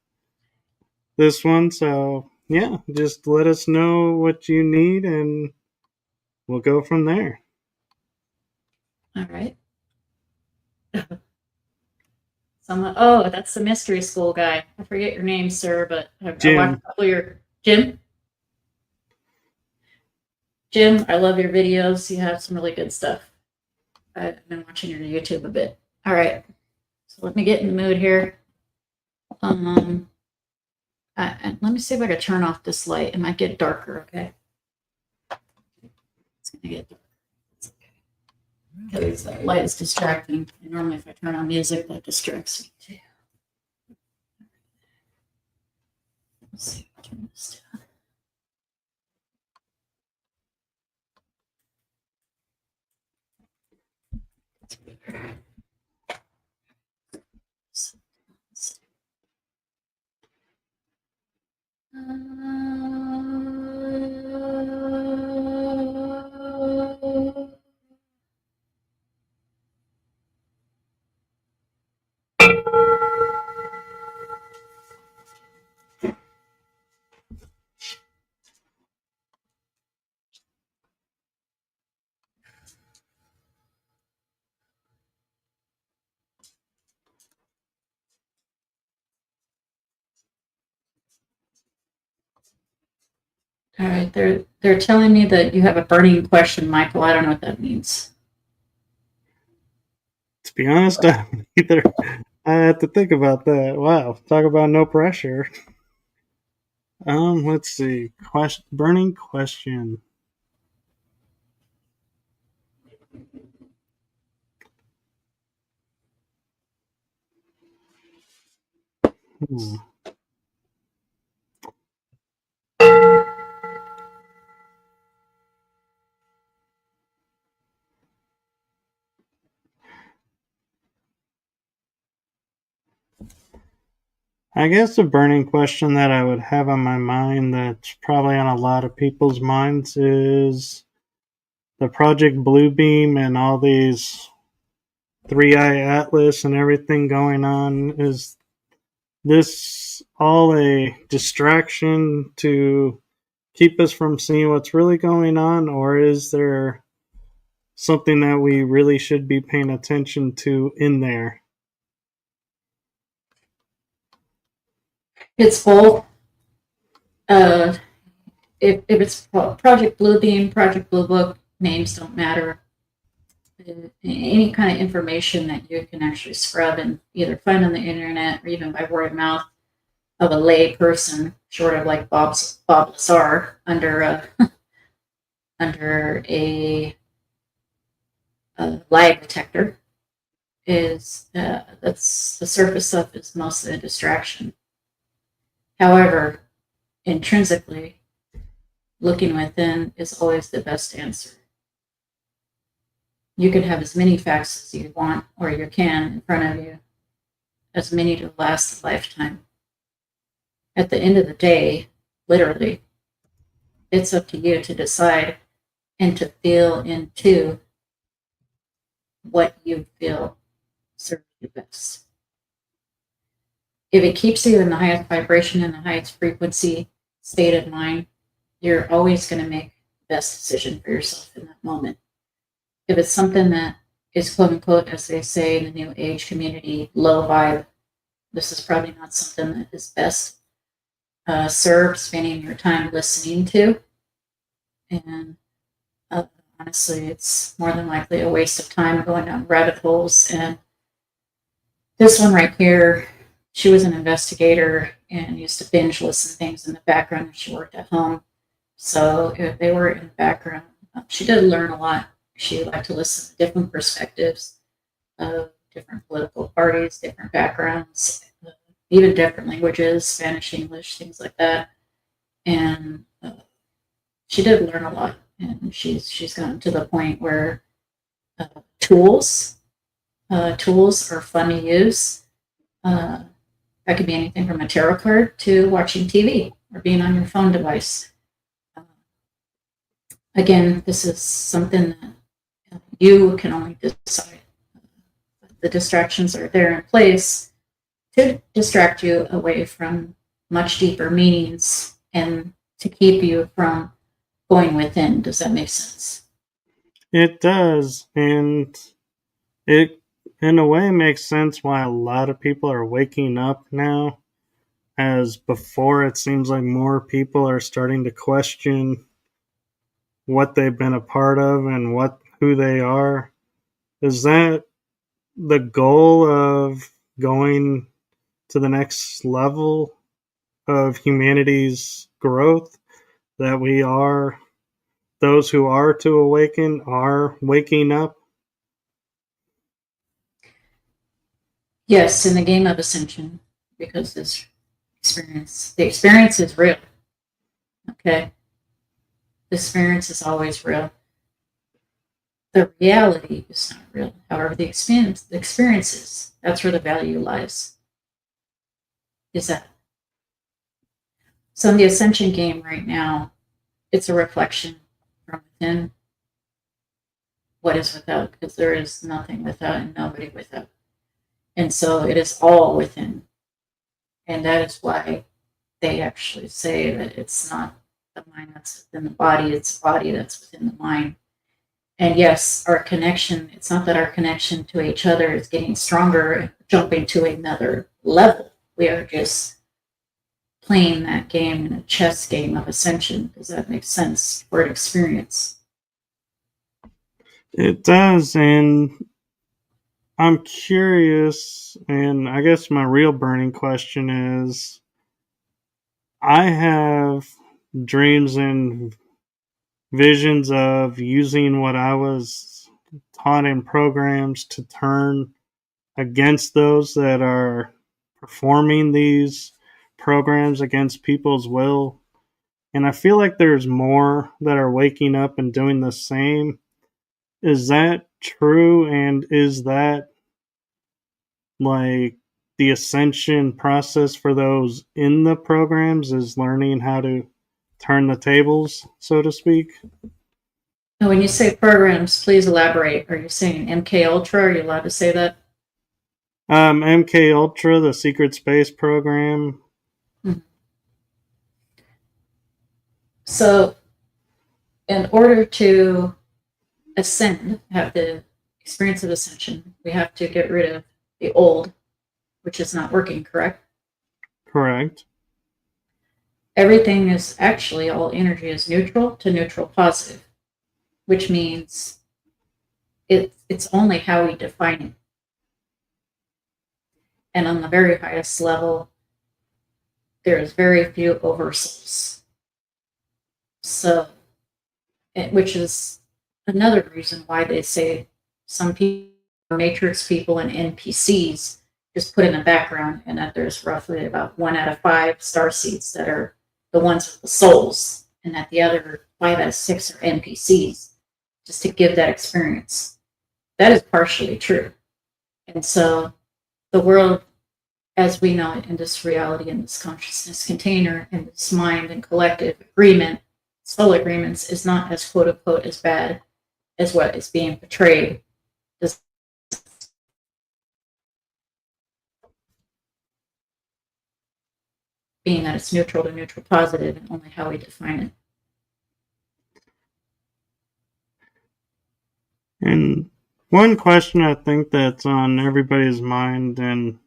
this one. So yeah, just let us know what you need, and we'll go from there. All right. Oh, that's the mystery school guy. I forget your name, sir, but I watched a couple of your Jim. Jim, I love your videos. You have some really good stuff. I've been watching your YouTube a bit. All right. So let me get in the mood here. Let me see if I can turn off this light. It might get darker, okay? It's gonna get darker. It's okay. Because that light is distracting. And normally if I turn on music, that distracts me too. Let's see if I turn this down. All right, they're telling me that you have a burning question, Michael. I don't know what that means. To be honest, I either I have to think about that. Wow, talk about no pressure. Let's see. Burning question. Hmm. I guess a burning question that I would have on my mind that's probably on a lot of people's minds is the Project Bluebeam and all these 3-Eye Atlas and everything going on. Is this all a distraction to keep us from seeing what's really going on, or is there something that we really should be paying attention to in there? It's both. If it's Project Bluebeam, Project Blue Book, names don't matter. Any kind of information that you can actually scrub and either find on the internet or even by word of mouth of a lay person, short of like Bob Lazar, under a lie detector, is that's the surface stuff is mostly a distraction. However, intrinsically, looking within is always the best answer. You can have as many facts as you want or you can in front of you, as many to last a lifetime. At the end of the day, literally, it's up to you to decide and to feel into what you feel serves you best. If it keeps you in the highest vibration and the highest frequency state of mind, you're always going to make the best decision for yourself in that moment. If it's something that is, quote unquote, as they say in the new age community, low vibe, this is probably not something that is best served spending your time listening to. And honestly, it's more than likely a waste of time going down rabbit holes. And this one right here, she was an investigator and used to binge listen things in the background when she worked at home. So if they were in the background, she did learn a lot. She liked to listen to different perspectives of different political parties, different backgrounds, even different languages, Spanish, English, things like that. And she did learn a lot. And she's gotten to the point where tools are fun to use. That could be anything from a tarot card to watching TV or being on your phone device. Again, this is something that you can only decide. The distractions are there in place to distract you away from much deeper meanings and to keep you from going within. Does that make sense? It does, and it in a way makes sense why a lot of people are waking up now, as before it seems like more people are starting to question what they've been a part of and who they are. Is that the goal of going to the next level of humanity's growth, that we are those who are to awaken are waking up? Yes, in the game of ascension, because the experience is real. Okay, the experience is always real. The reality is not real. However, the experiences, that's where the value lies. Is that? So in the ascension game right now, it's a reflection from within what is without, because there is nothing without and nobody without. And so it is all within. And that is why they actually say that it's not the mind that's within the body, it's the body that's within the mind. And yes, our connection, it's not that our connection to each other is getting stronger, jumping to another level. We are just playing that game in a chess game of ascension. Does that make sense for an experience? It does, and I'm curious, and I guess my real burning question is, I have dreams and visions of using what I was taught in programs to turn against those that are performing these programs against people's will. And I feel like there's more that are waking up and doing the same. Is that true? And is that like the ascension process for those in the programs is learning how to turn the tables, so to speak. Now, when you say programs, please elaborate. Are you saying MK Ultra? Are you allowed to say that? MK Ultra, the secret space program. Mm-hmm. So, in order to ascend, have the experience of ascension, we have to get rid of the old, which is not working, correct? Correct. Everything is actually, all energy is neutral to neutral positive, which means it's only how we define it. And on the very highest level, there's very few oversouls. So, which is another reason why they say some people, matrix people and NPCs, just put in the background, and that there's roughly about 1 out of 5 starseeds that are the ones with the souls, and that the other 5 out of 6 are NPCs, just to give that experience. That is partially true. And so the world as we know it in this reality, in this consciousness container, in this mind and collective agreement, soul agreements, is not as quote unquote as bad as what is being portrayed. Being that it's neutral to neutral positive and only how we define it. And one question I think that's on everybody's mind, and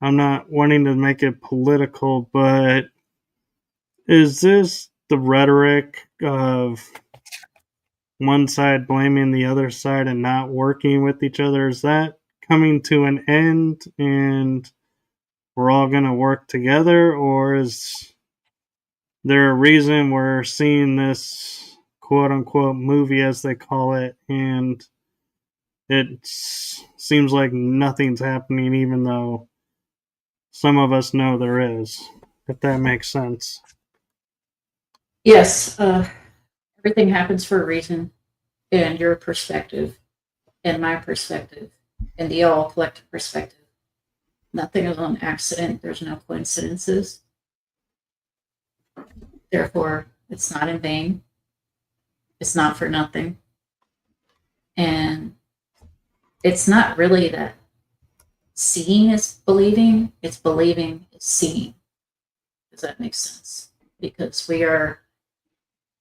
I'm not wanting to make it political, but is this the rhetoric of one side blaming the other side and not working with each other? Is that coming to an end and we're all going to work together? Or is there a reason we're seeing this quote unquote movie, as they call it, and it seems like nothing's happening, even though some of us know there is, if that makes sense? Yes, everything happens for a reason, and your perspective, and my perspective, and the all collective perspective. Nothing is on accident. There's no coincidences. Therefore, it's not in vain. It's not for nothing. And it's not really that seeing is believing, it's believing is seeing. Does that make sense? Because we are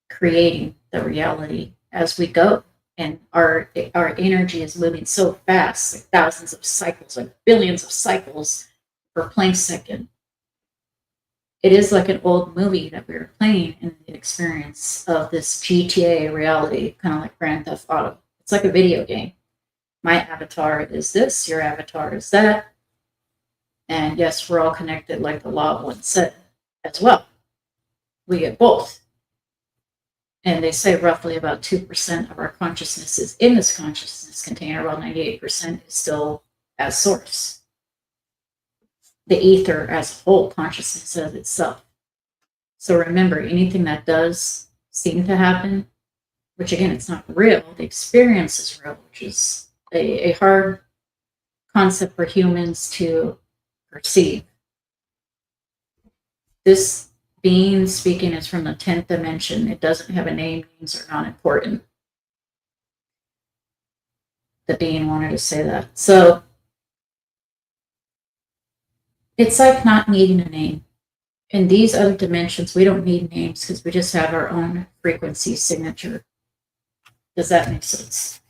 creating the reality as we go. And our energy is moving so fast, like thousands of cycles, like billions of cycles per Planck second. It is like an old movie that we were playing in the experience of this GTA reality, kind of like Grand Theft Auto. It's like a video game. My avatar is this, your avatar is that. And yes, we're all connected, like the law of one said as well. We get both. And they say roughly about 2% of our consciousness is in this consciousness container, while 98% is still as source. The ether as a whole, consciousness as itself. So remember, anything that does seem to happen, which again, it's not real, the experience is real, which is a hard concept for humans to perceive. This being speaking is from the 10th dimension. It doesn't have a name. Names are not important. The being wanted to say that. So it's like not needing a name. In these other dimensions, we don't need names because we just have our own frequency signature. Does that make sense?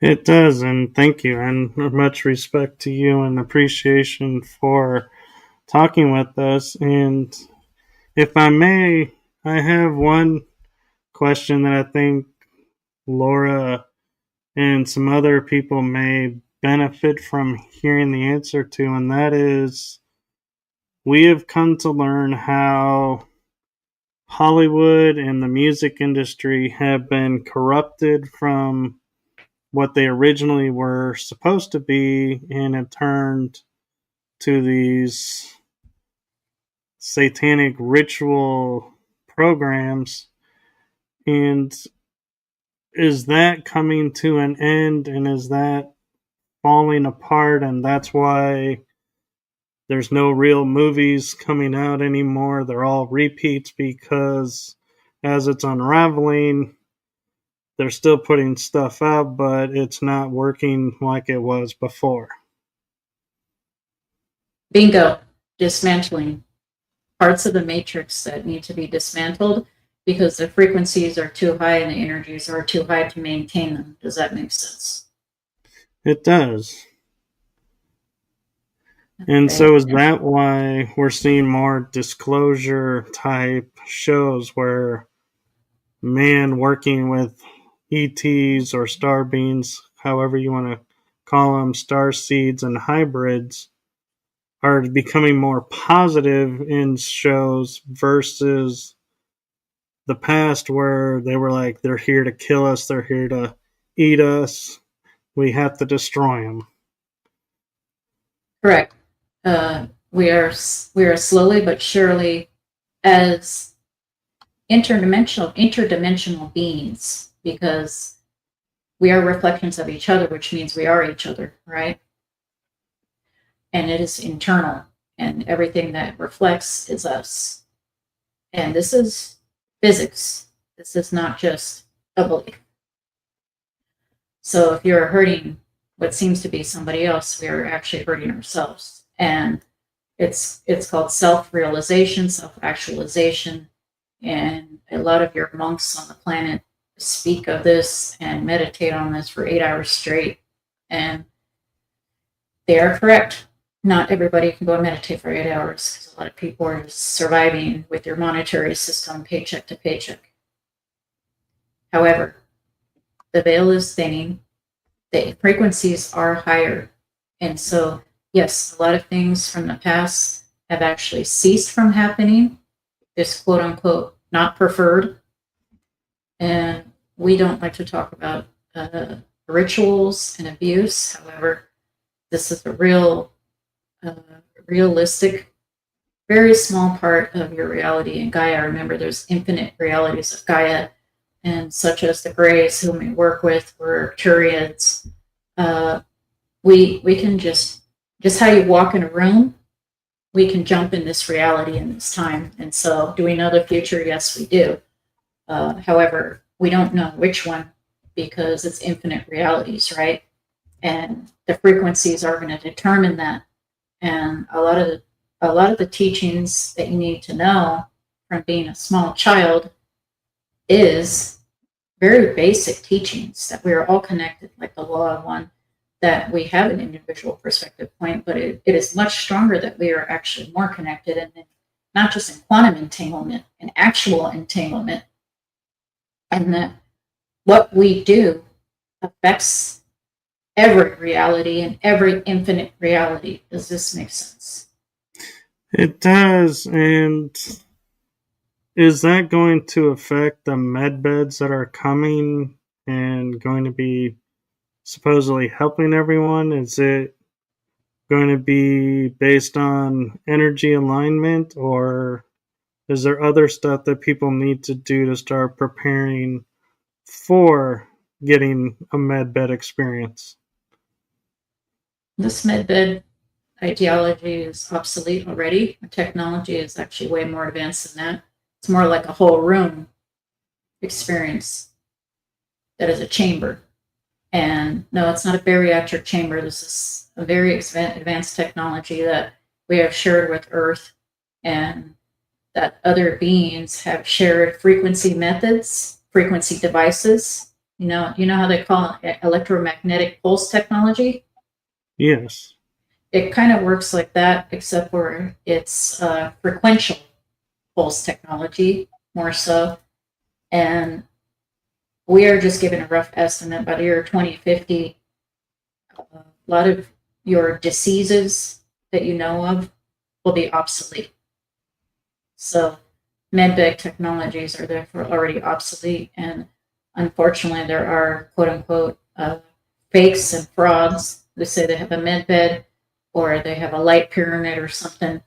It does, and thank you, and much respect to you and appreciation for talking with us. And if I may, I have one question that I think Laura and some other people may benefit from hearing the answer to, and that is, we have come to learn how Hollywood and the music industry have been corrupted from what they originally were supposed to be, and have turned to these satanic ritual programs. And is that coming to an end, and is that falling apart, and that's why there's no real movies coming out anymore. They're all repeats because as it's unraveling, they're still putting stuff out, but it's not working like it was before. Bingo. Dismantling. Parts of the matrix that need to be dismantled because the frequencies are too high and the energies are too high to maintain them. Does that make sense? It does. And so is that why we're seeing more disclosure type shows where man working with ETs or star beings, however you want to call them, star seeds and hybrids, are becoming more positive in shows versus the past where they were like, they're here to kill us, they're here to eat us, we have to destroy them. Correct. We are slowly but surely, as interdimensional beings, because we are reflections of each other, which means we are each other, right? And it is internal, and everything that reflects is us. And this is physics. This is not just a belief. So if you're hurting what seems to be somebody else, we are actually hurting ourselves. And it's called self-realization, self-actualization. And a lot of your monks on the planet speak of this and meditate on this for 8 hours straight. And they are correct. Not everybody can go and meditate for 8 hours because a lot of people are surviving with your monetary system paycheck to paycheck. However, the veil is thinning, the frequencies are higher. And so, yes, a lot of things from the past have actually ceased from happening. This quote unquote not preferred. And we don't like to talk about rituals and abuse. However, this is a realistic, very small part of your reality in Gaia. Remember, there's infinite realities of Gaia, and such as the Greys, whom we work with, or Turians. We can just how you walk in a room, we can jump in this reality in this time. And so, do we know the future? Yes, we do. However, we don't know which one because it's infinite realities, right? And the frequencies are going to determine that. And a lot of the teachings that you need to know from being a small child is very basic teachings that we are all connected, like the law of one, that we have an individual perspective point, but it is much stronger that we are actually more connected, and not just in quantum entanglement, in actual entanglement, and that what we do affects every reality and every infinite reality. Does this make sense? It does. And is that going to affect the med beds that are coming and going to be supposedly helping everyone? Is it going to be based on energy alignment, or is there other stuff that people need to do to start preparing for getting a med bed experience? This med bed ideology is obsolete already. The technology is actually way more advanced than that. It's more like a whole room experience that is a chamber. And no, it's not a bariatric chamber. This is a very advanced technology that we have shared with Earth, and that other beings have shared frequency methods, frequency devices. You know how they call it electromagnetic pulse technology? Yes. It kind of works like that, except for it's frequential pulse technology, more so. And we are just giving a rough estimate. By the year 2050, a lot of your diseases that you know of will be obsolete. So medbed technologies are therefore already obsolete. And unfortunately, there are quote unquote fakes and frauds who say they have a medbed or they have a light pyramid or something.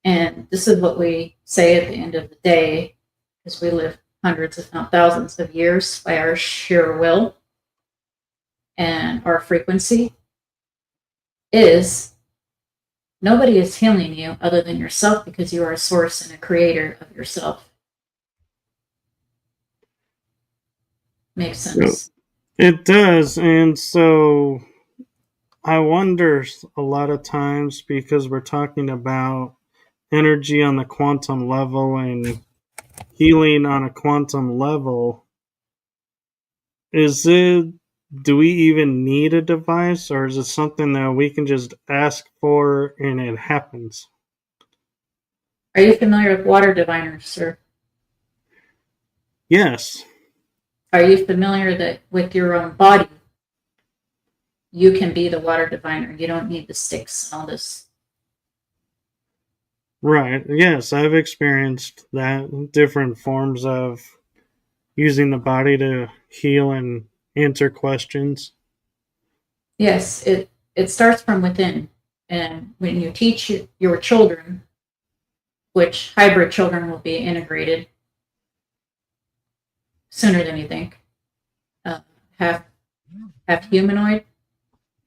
And this is what we say at the end of the day, because we live hundreds, if not thousands of years by our sheer will, and our frequency is Nobody is healing you other than yourself, because you are a source and a creator of yourself. Makes sense. It does. And so I wonder a lot of times, because we're talking about energy on the quantum level and healing on a quantum level, do we even need a device, or is it something that we can just ask for and it happens? Are you familiar with water diviners, sir? Yes. Are you familiar that with your own body, you can be the water diviner? You don't need the sticks and all this. Right. Yes, I've experienced that, different forms of using the body to heal and answer questions. Yes, it starts from within. And when you teach your children, which hybrid children will be integrated sooner than you think, half humanoid,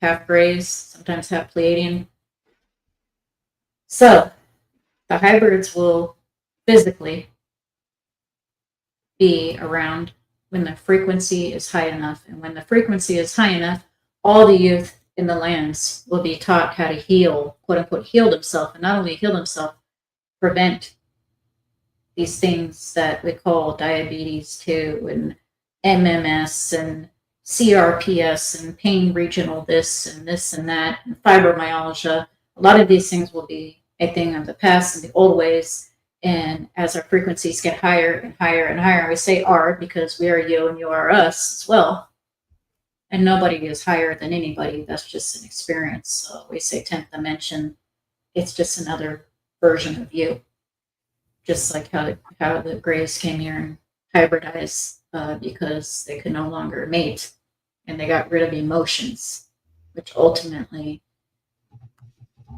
half grays, sometimes half Pleiadian. So the hybrids will physically be around when the frequency is high enough. And when the frequency is high enough, all the youth in the lands will be taught how to heal, quote unquote, heal themselves. And not only heal themselves, prevent these things that we call diabetes too, and MMS and CRPS and pain regional this and that, and fibromyalgia. A lot of these things will be a thing of the past and the old ways. And as our frequencies get higher and higher and higher, we say R because we are you and you are us as well. And nobody is higher than anybody. That's just an experience. So we say 10th dimension. It's just another version of you. Just like how the Greys came here and hybridized because they could no longer mate, and they got rid of emotions, which ultimately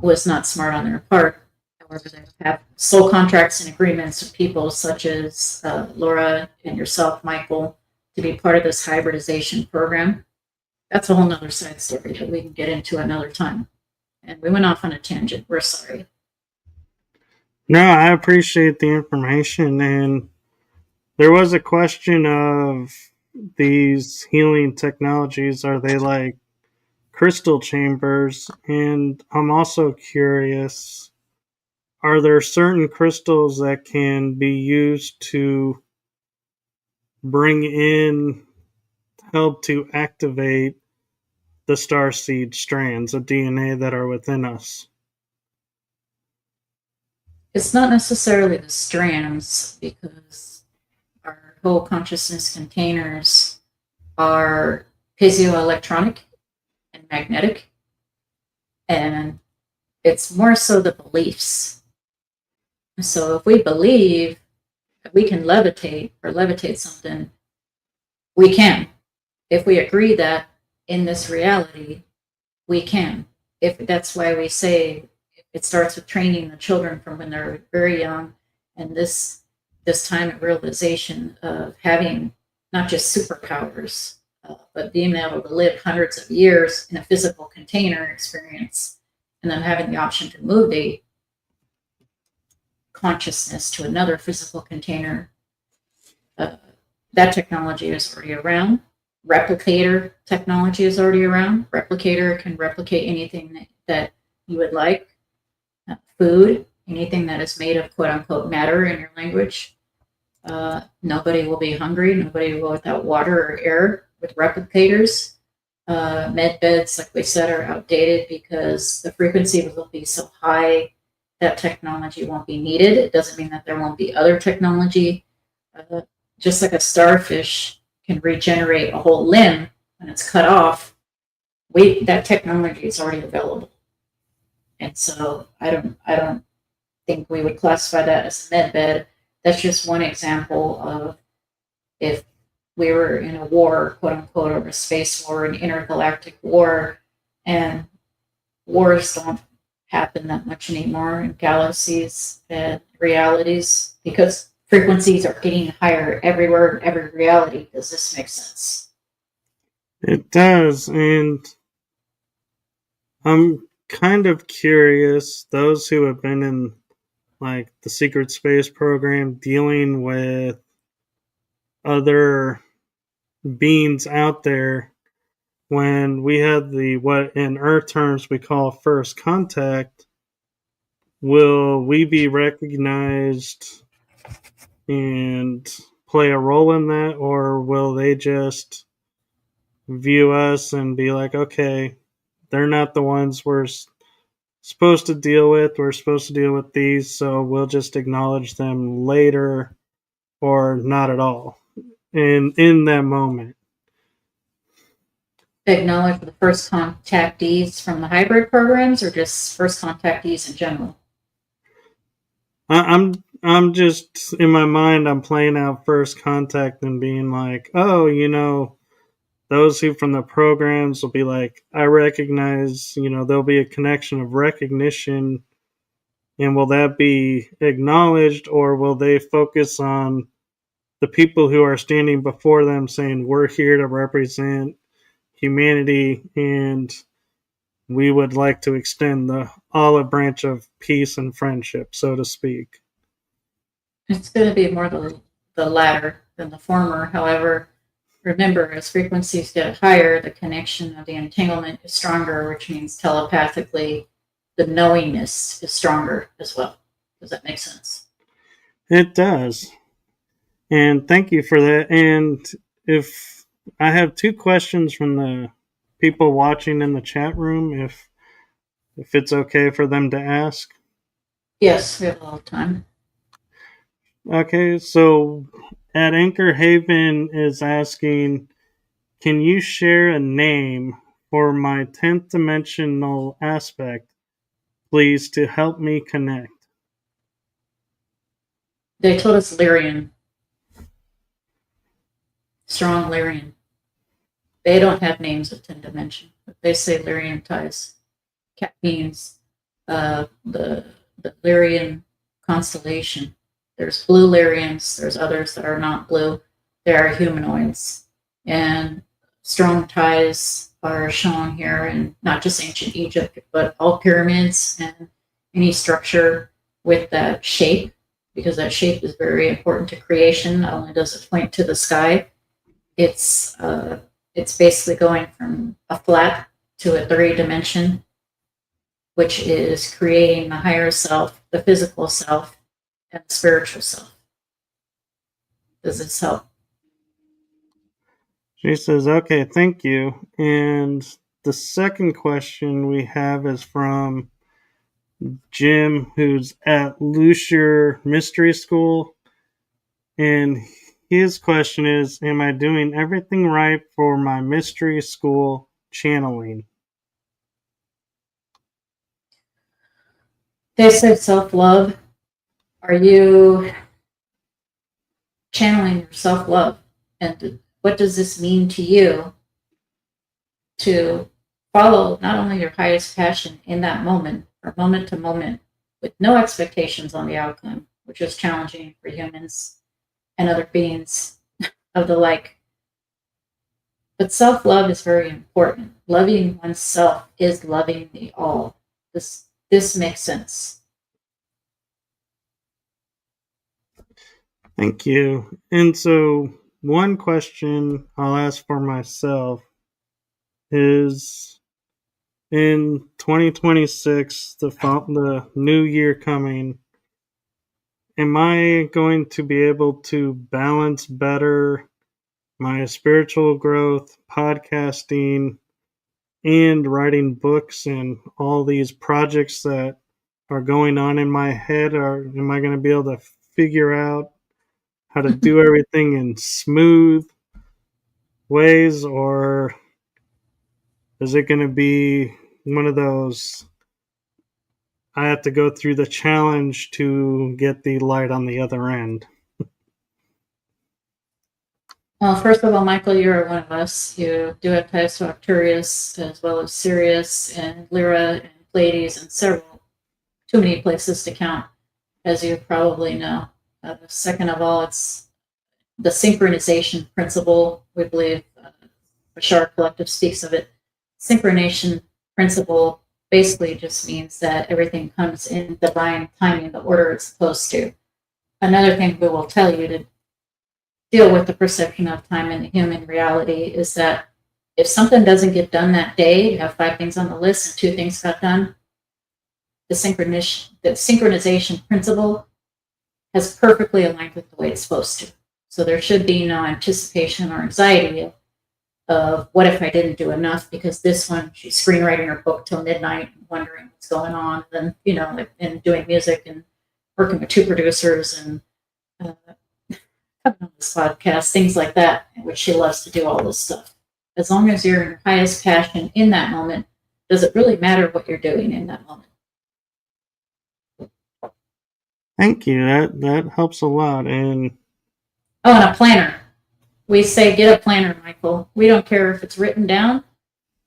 was not smart on their part. However, they have soul contracts and agreements with people such as Laura and yourself, Michael, to be part of this hybridization program. That's a whole nother side story that we can get into another time. And we went off on a tangent. We're sorry. No, I appreciate the information. And there was a question of these healing technologies, are they like crystal chambers? And I'm also curious, are there certain crystals that can be used to bring in, help to activate the starseed strands of DNA that are within us? It's not necessarily the strands, because our whole consciousness containers are piezoelectronic and magnetic, and it's more so the beliefs. So if we believe that we can levitate something, we can. If we agree that in this reality, we can. If that's why we say it starts with training the children from when they're very young, and this time of realization of having not just superpowers, but being able to live hundreds of years in a physical container experience, and then having the option to move the consciousness to another physical container. That technology is already around. Replicator technology is already around. Replicator can replicate anything that you would like. Food, anything that is made of quote unquote matter in your language. Nobody will be hungry. Nobody will without water or air with replicators. Med beds, like we said, are outdated because the frequency will be so high that technology won't be needed. It doesn't mean that there won't be other technology. Just like a starfish can regenerate a whole limb when it's cut off, that technology is already available. And so I don't think we would classify that as a med bed. That's just one example of if we were in a war, quote unquote, or a space war, an intergalactic war, and wars don't happen that much anymore in galaxies and realities because frequencies are getting higher everywhere in every reality. Does this make sense? It does. And I'm kind of curious, those who have been in like the secret space program dealing with other beings out there, when we had the what in Earth terms we call first contact, will we be recognized and play a role in that, or will they just view us and be like, okay, they're not the ones we're supposed to deal with. We're supposed to deal with these, so we'll just acknowledge them later or not at all in that moment. Acknowledge the first contactees from the hybrid programs, or just first contactees in general? I'm just in my mind. I'm playing out first contact and being like, oh, those who from the programs will be like, I recognize. There'll be a connection of recognition, and will that be acknowledged, or will they focus on the people who are standing before them, saying, we're here to represent humanity, and we would like to extend the olive branch of peace and friendship, so to speak? It's going to be more the latter than the former. However, remember, as frequencies get higher, the connection of the entanglement is stronger, which means telepathically the knowingness is stronger as well. Does that make sense? It does. And thank you for that. And if I have two questions from the people watching in the chat room, if it's okay for them to ask. Yes, we have a lot of time. Okay, so at Anchor Haven is asking, can you share a name for my 10th dimensional aspect, please, to help me connect? They told us Lyrian. Strong Lyrian. They don't have names of 10 dimension, but they say Lyrian ties. Cat means the Lyrian constellation. There's blue Lyrians, there's others that are not blue. They are humanoids. And strong ties are shown here in not just ancient Egypt, but all pyramids and any structure with that shape, because that shape is very important to creation. Not only does it point to the sky, it's basically going from a flat to a 3-dimension, which is creating the higher self, the physical self, and the spiritual self. Does this help? She says, okay, thank you. And the second question we have is from Jim, who's at Lucier Mystery School. And his question is, am I doing everything right for my mystery school channeling? They say self-love. Are you channeling your self-love? And what does this mean to you to follow not only your highest passion in that moment, or moment to moment, with no expectations on the outcome, which is challenging for humans and other beings of the like. But self-love is very important. Loving oneself is loving the all. This makes sense. Thank you. And so one question I'll ask for myself is, in 2026, the new year coming, am I going to be able to balance better my spiritual growth, podcasting, and writing books and all these projects that are going on in my head? Or am I going to be able to figure out how to do everything in smooth ways, or is it going to be one of those, I have to go through the challenge to get the light on the other end? Well, first of all, Michael, you're one of us. You do have ties to Arcturus, as well as Sirius and Lyra and Pleiades and several, too many places to count, as you probably know. Second of all, it's the synchronization principle. We believe Bashar Collective speaks of it. Synchronization principle basically just means that everything comes in divine timing, the order it's supposed to. Another thing we will tell you to deal with the perception of time in the human reality is that if something doesn't get done that day, you have 5 things on the list and 2 things got done, the synchronization principle has perfectly aligned with the way it's supposed to. So there should be no anticipation or anxiety of what if I didn't do enough, because this one, she's screenwriting her book till midnight, wondering what's going on, and and doing music and working with 2 producers and coming on this podcast, things like that, which she loves to do all this stuff. As long as you're in your highest passion in that moment, does it really matter what you're doing in that moment? Thank you. That helps a lot. And a planner. We say get a planner, Michael. We don't care if it's written down.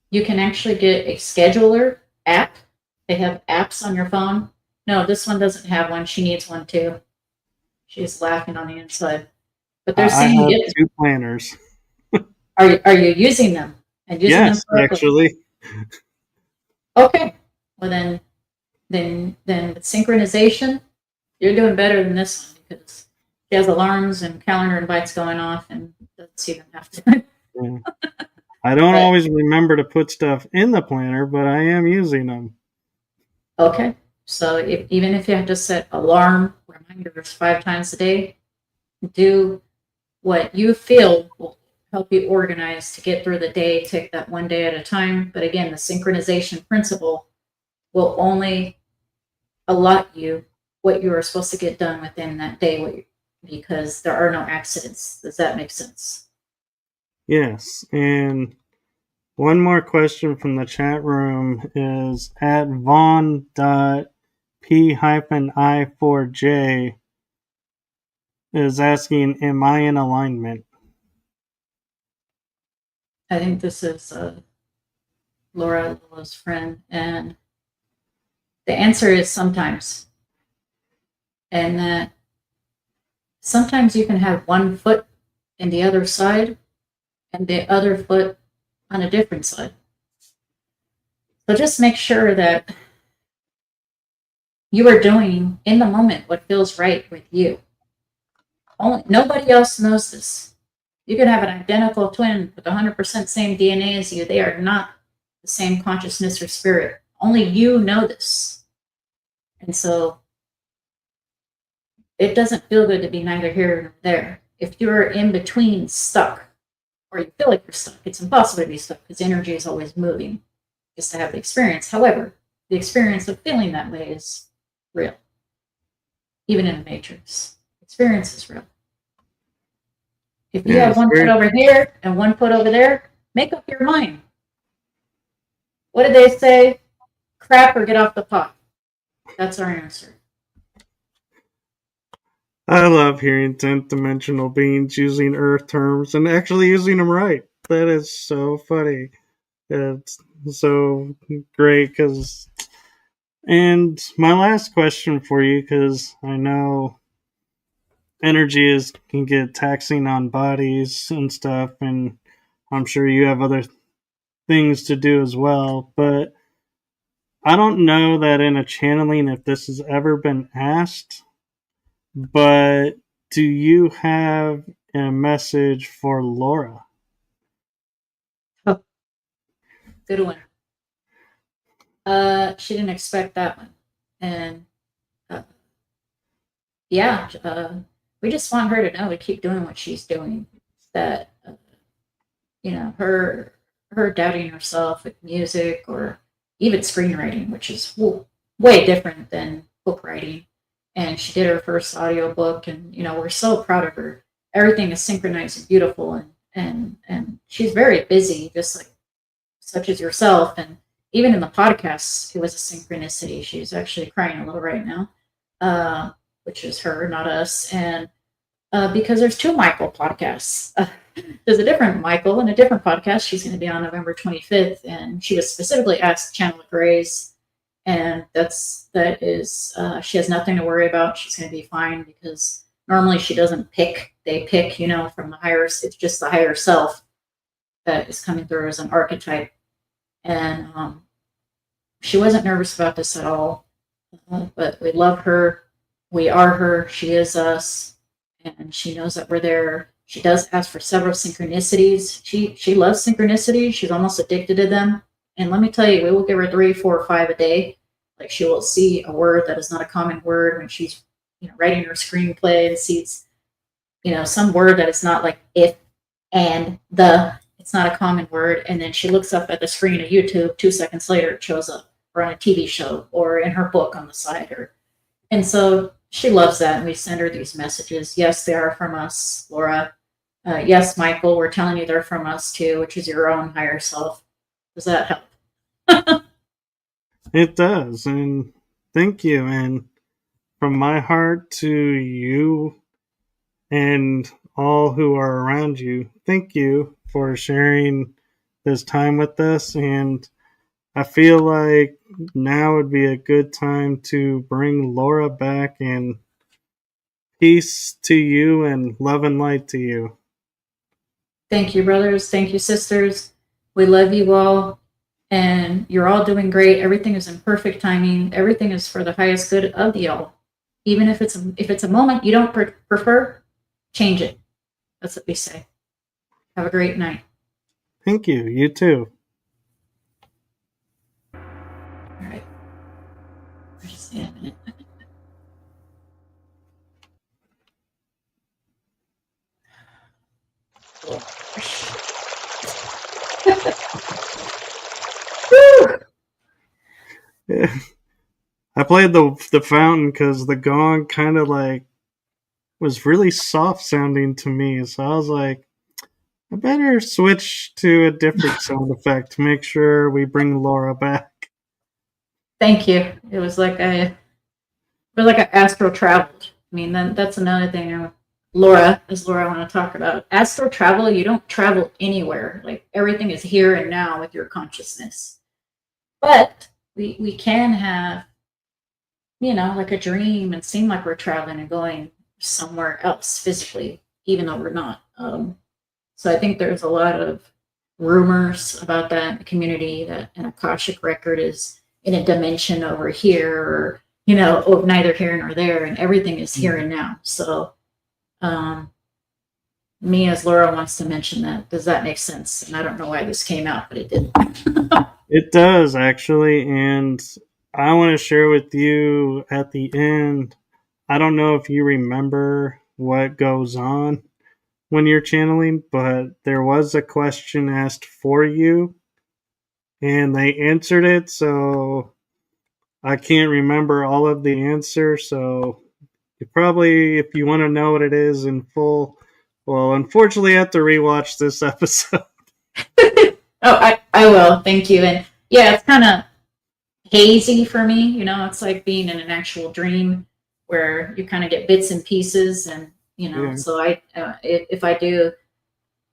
You can actually get a scheduler app. They have apps on your phone. No, this one doesn't have one. She needs one too. She's laughing on the inside. But they're saying I have 2 planners. Are you using them? And using yes, them actually. Okay. Well then with synchronization, you're doing better than this one, because she has alarms and calendar invites going off and doesn't even have to. Yeah. I don't always remember to put stuff in the planner, but I am using them. Okay. So even if you have to set alarm reminders 5 times a day, do what you feel will help you organize to get through the day. Take that one day at a time. But again, the synchronization principle will only allot you what you are supposed to get done within that day, because there are no accidents. Does that make sense? Yes. And one more question from the chat room is at Vaughn.P-I4J is asking, am I in alignment? I think this is Laura Lula's friend, and the answer is sometimes. And that sometimes you can have one foot in the other side and the other foot on a different side. So just make sure that you are doing in the moment what feels right with you. Nobody else knows this. You can have an identical twin with 100% same DNA as you. They are not the same consciousness or spirit. Only you know this. And so it doesn't feel good to be neither here nor there. If you're in between stuck, or you feel like you're stuck, it's impossible to be stuck because energy is always moving just to have the experience. However, the experience of feeling that way is real. Even in the Matrix, experience is real. If you have one foot over here and one foot over there, make up your mind. What did they say? Crap or get off the pot. That's our answer. I love hearing 10th dimensional beings using Earth terms and actually using them right. That is so funny. It's so great because... And my last question for you, because I know energy can get taxing on bodies and stuff, and I'm sure you have other things to do as well, but I don't know that in a channeling if this has ever been asked, but do you have a message for Laura? Oh, good one. She didn't expect that one. And we just want her to know to keep doing what she's doing. That, her doubting herself with music or even screenwriting, which is way different than book writing. And she did her first audiobook, and we're so proud of her. Everything is synchronized and beautiful, and she's very busy, just like such as yourself. And even in the podcast, it was a synchronicity. She's actually crying a little right now, which is her, not us. And because there's 2 Michael podcasts. There's a different Michael and a different podcast. She's going to be on November 25th, and she was specifically asked to channel grace. And that is she has nothing to worry about. She's going to be fine, because normally she doesn't pick. They pick, from the higher. It's just the higher self that is coming through as an archetype. And she wasn't nervous about this at all. But we love her. We are her. She is us. And she knows that we're there. She does ask for several synchronicities. She loves synchronicities. She's almost addicted to them. And let me tell you, we will give her 3, 4, 5 a day. Like she will see a word that is not a common word when she's writing her screenplay and sees some word that is not like if and the. It's not a common word, and then she looks up at the screen of YouTube. 2 seconds later, it shows up, or on a TV show, or in her book on the side, and so she loves that. And we send her these messages. Yes, they are from us, Laura. Yes, Michael, we're telling you they're from us too, which is your own higher self. Does that help? It does, and thank you. And from my heart to you and all who are around you, thank you for sharing this time with us. And I feel like now would be a good time to bring Laura back, and peace to you and love and light to you. Thank you, brothers. Thank you, sisters. We love you all, and you're all doing great. Everything is in perfect timing. Everything is for the highest good of the all. Even if it's a moment you don't prefer, change it. That's what we say. Have a great night. Thank you. You too. All right. Just a minute. I played the fountain because the gong kind of like was really soft sounding to me, so I was like, I better switch to a different sound effect to make sure we bring Laura back. Thank you. It was like I astral traveled. I mean, then that's another thing. Laura I want to talk about. Astral travel, you don't travel anywhere. Like everything is here and now with your consciousness. But we can have, like a dream and seem like we're traveling and going somewhere else physically, even though we're not. So I think there's a lot of rumors about that in the community, that an Akashic record is in a dimension over here, or neither here nor there, and everything is here and now. So me as Laura wants to mention that. Does that make sense? And I don't know why this came out, but it did. It does, actually, and I want to share with you at the end. I don't know if you remember what goes on when you're channeling, but there was a question asked for you, and they answered it, so I can't remember all of the answer, so you probably, if you want to know what it is in full, well, unfortunately, I have to rewatch this episode. Oh, I will. Thank you. And yeah, it's kind of hazy for me. It's like being in an actual dream where you kind of get bits and pieces, and Yeah. so I if I do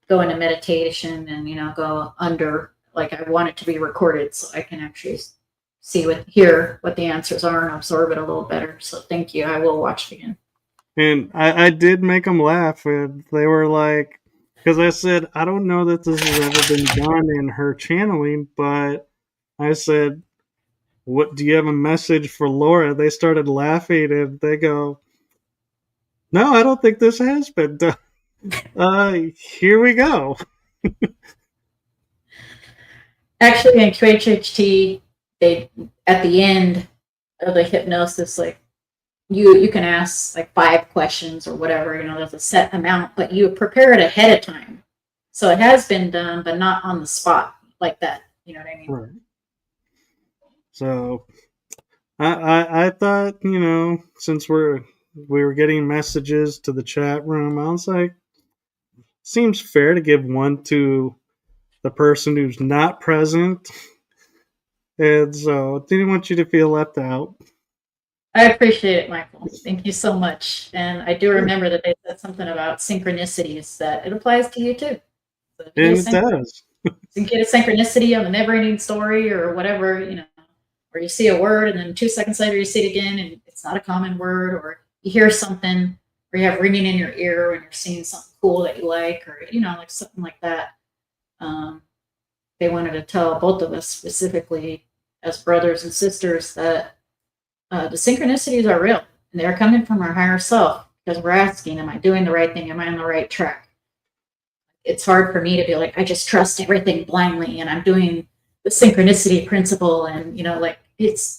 go into meditation and go under, like, I want it to be recorded so I can actually hear what the answers are and absorb it a little better. So thank you. I will watch it again. And I did make them laugh, and they were like, because I said, I don't know that this has ever been done in her channeling, but I said, what, do you have a message for Laura? They started laughing, and they go, no, I don't think this has been done. Here we go. Actually, in QHHT, they, at the end of the hypnosis, like, you can ask like 5 questions or whatever, there's a set amount, but you prepare it ahead of time. So it has been done, but not on the spot like that. You know what I mean? Right. So I thought, since we were getting messages to the chat room, I was like, seems fair to give one to the person who's not present. And so didn't want you to feel left out. I appreciate it, Michael. Thank you so much. And I do remember that they said something about synchronicities, that it applies to you too. So And it does. You get a synchronicity on the never-ending story or whatever, where you see a word and then 2 seconds later you see it again and it's not a common word, or you hear something, or you have ringing in your ear when you're seeing something cool that you like, or like something like that. They wanted to tell both of us specifically as brothers and sisters that the synchronicities are real and they're coming from our higher self because we're asking, am I doing the right thing? Am I on the right track? It's hard for me to be like, I just trust everything blindly and I'm doing the synchronicity principle. And, like it's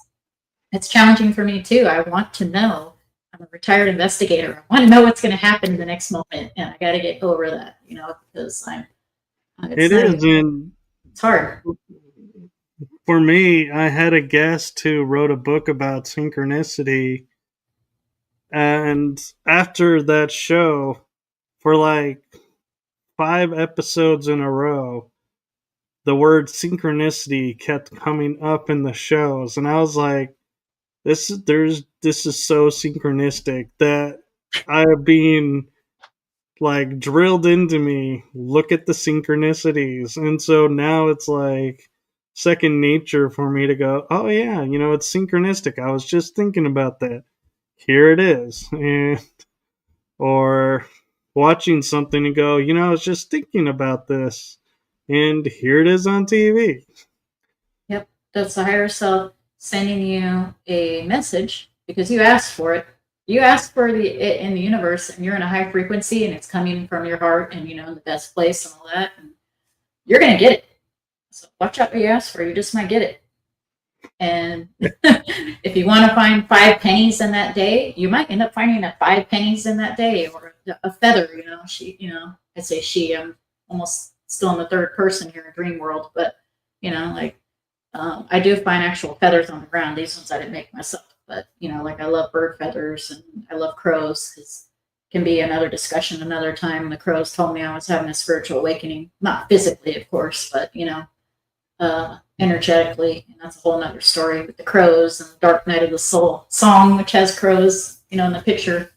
challenging for me too. I want to know. I'm a retired investigator. I want to know what's going to happen in the next moment. And I got to get over that, because it is. And it's hard. For me, I had a guest who wrote a book about synchronicity. And after that show, for like 5 episodes in a row, the word synchronicity kept coming up in the shows. And I was like, this is so synchronistic that I have been like drilled into me. Look at the synchronicities. And so now it's like second nature for me to go, oh yeah, it's synchronistic. I was just thinking about that. Here it is. And or watching something and go, I was just thinking about this. And here it is on TV. Yep. That's the higher self sending you a message because you asked for it. You asked for it in the universe and you're in a high frequency and it's coming from your heart and, in the best place and all that. And you're going to get it. So watch out what you ask for. You just might get it. And if you want to find 5 pennies in that day, you might end up finding that 5 pennies in that day or a feather, I say she, I'm almost still in the third person here in dream world, but I do find actual feathers on the ground. These ones I didn't make myself, but I love bird feathers and I love crows. It can be another discussion another time. The crows told me I was having a spiritual awakening, not physically, of course, but energetically, and that's a whole nother story with the crows and the Dark Night of the Soul song, which has crows, in the picture.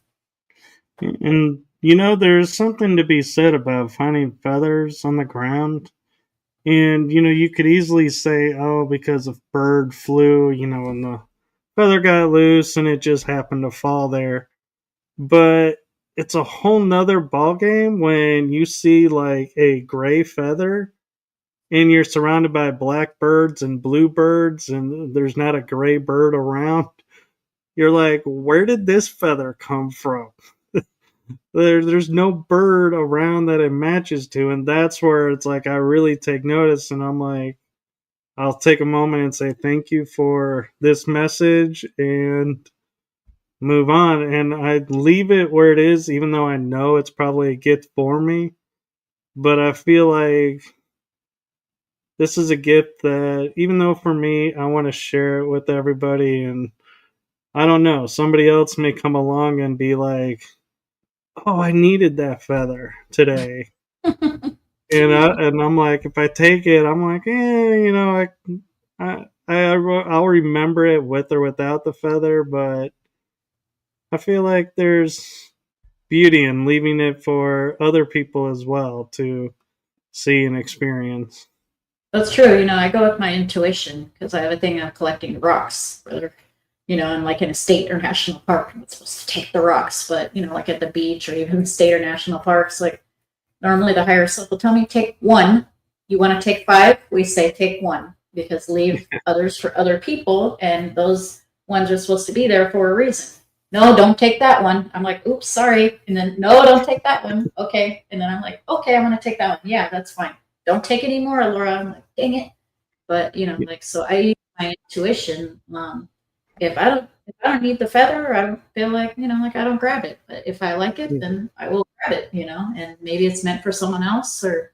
And there's something to be said about finding feathers on the ground. And, you could easily say, oh, because a bird flew, and the feather got loose and it just happened to fall there. But it's a whole nother ballgame when you see like a gray feather and you're surrounded by black birds and blue birds and there's not a gray bird around. You're like, where did this feather come from? There's no bird around that it matches to, and that's where it's like I really take notice, and I'm like, I'll take a moment and say thank you for this message and move on, and I leave it where it is, even though I know it's probably a gift for me, but I feel like this is a gift that, even though for me, I want to share it with everybody, and I don't know, somebody else may come along and be like, oh, I needed that feather today. And I'm like, if I take it, I'm like, I'll remember it with or without the feather, but I feel like there's beauty in leaving it for other people as well to see and experience. That's true. I go with my intuition because I have a thing of collecting rocks, whether, I'm like in a state or national park, I'm not supposed to take the rocks, but, like at the beach or even state or national parks, like normally the higher self will tell me, take 1. You want to take 5? We say take 1 because leave others for other people. And those ones are supposed to be there for a reason. No, don't take that one. I'm like, oops, sorry. And then, no, don't take that one. Okay. And then I'm like, okay, I'm going to take that one. Yeah, that's fine. Don't take any more, Laura. I'm like, dang it. But, so I use my intuition. If I don't need the feather, I don't feel like, like I don't grab it. But if I like it, then I will grab it, and maybe it's meant for someone else or,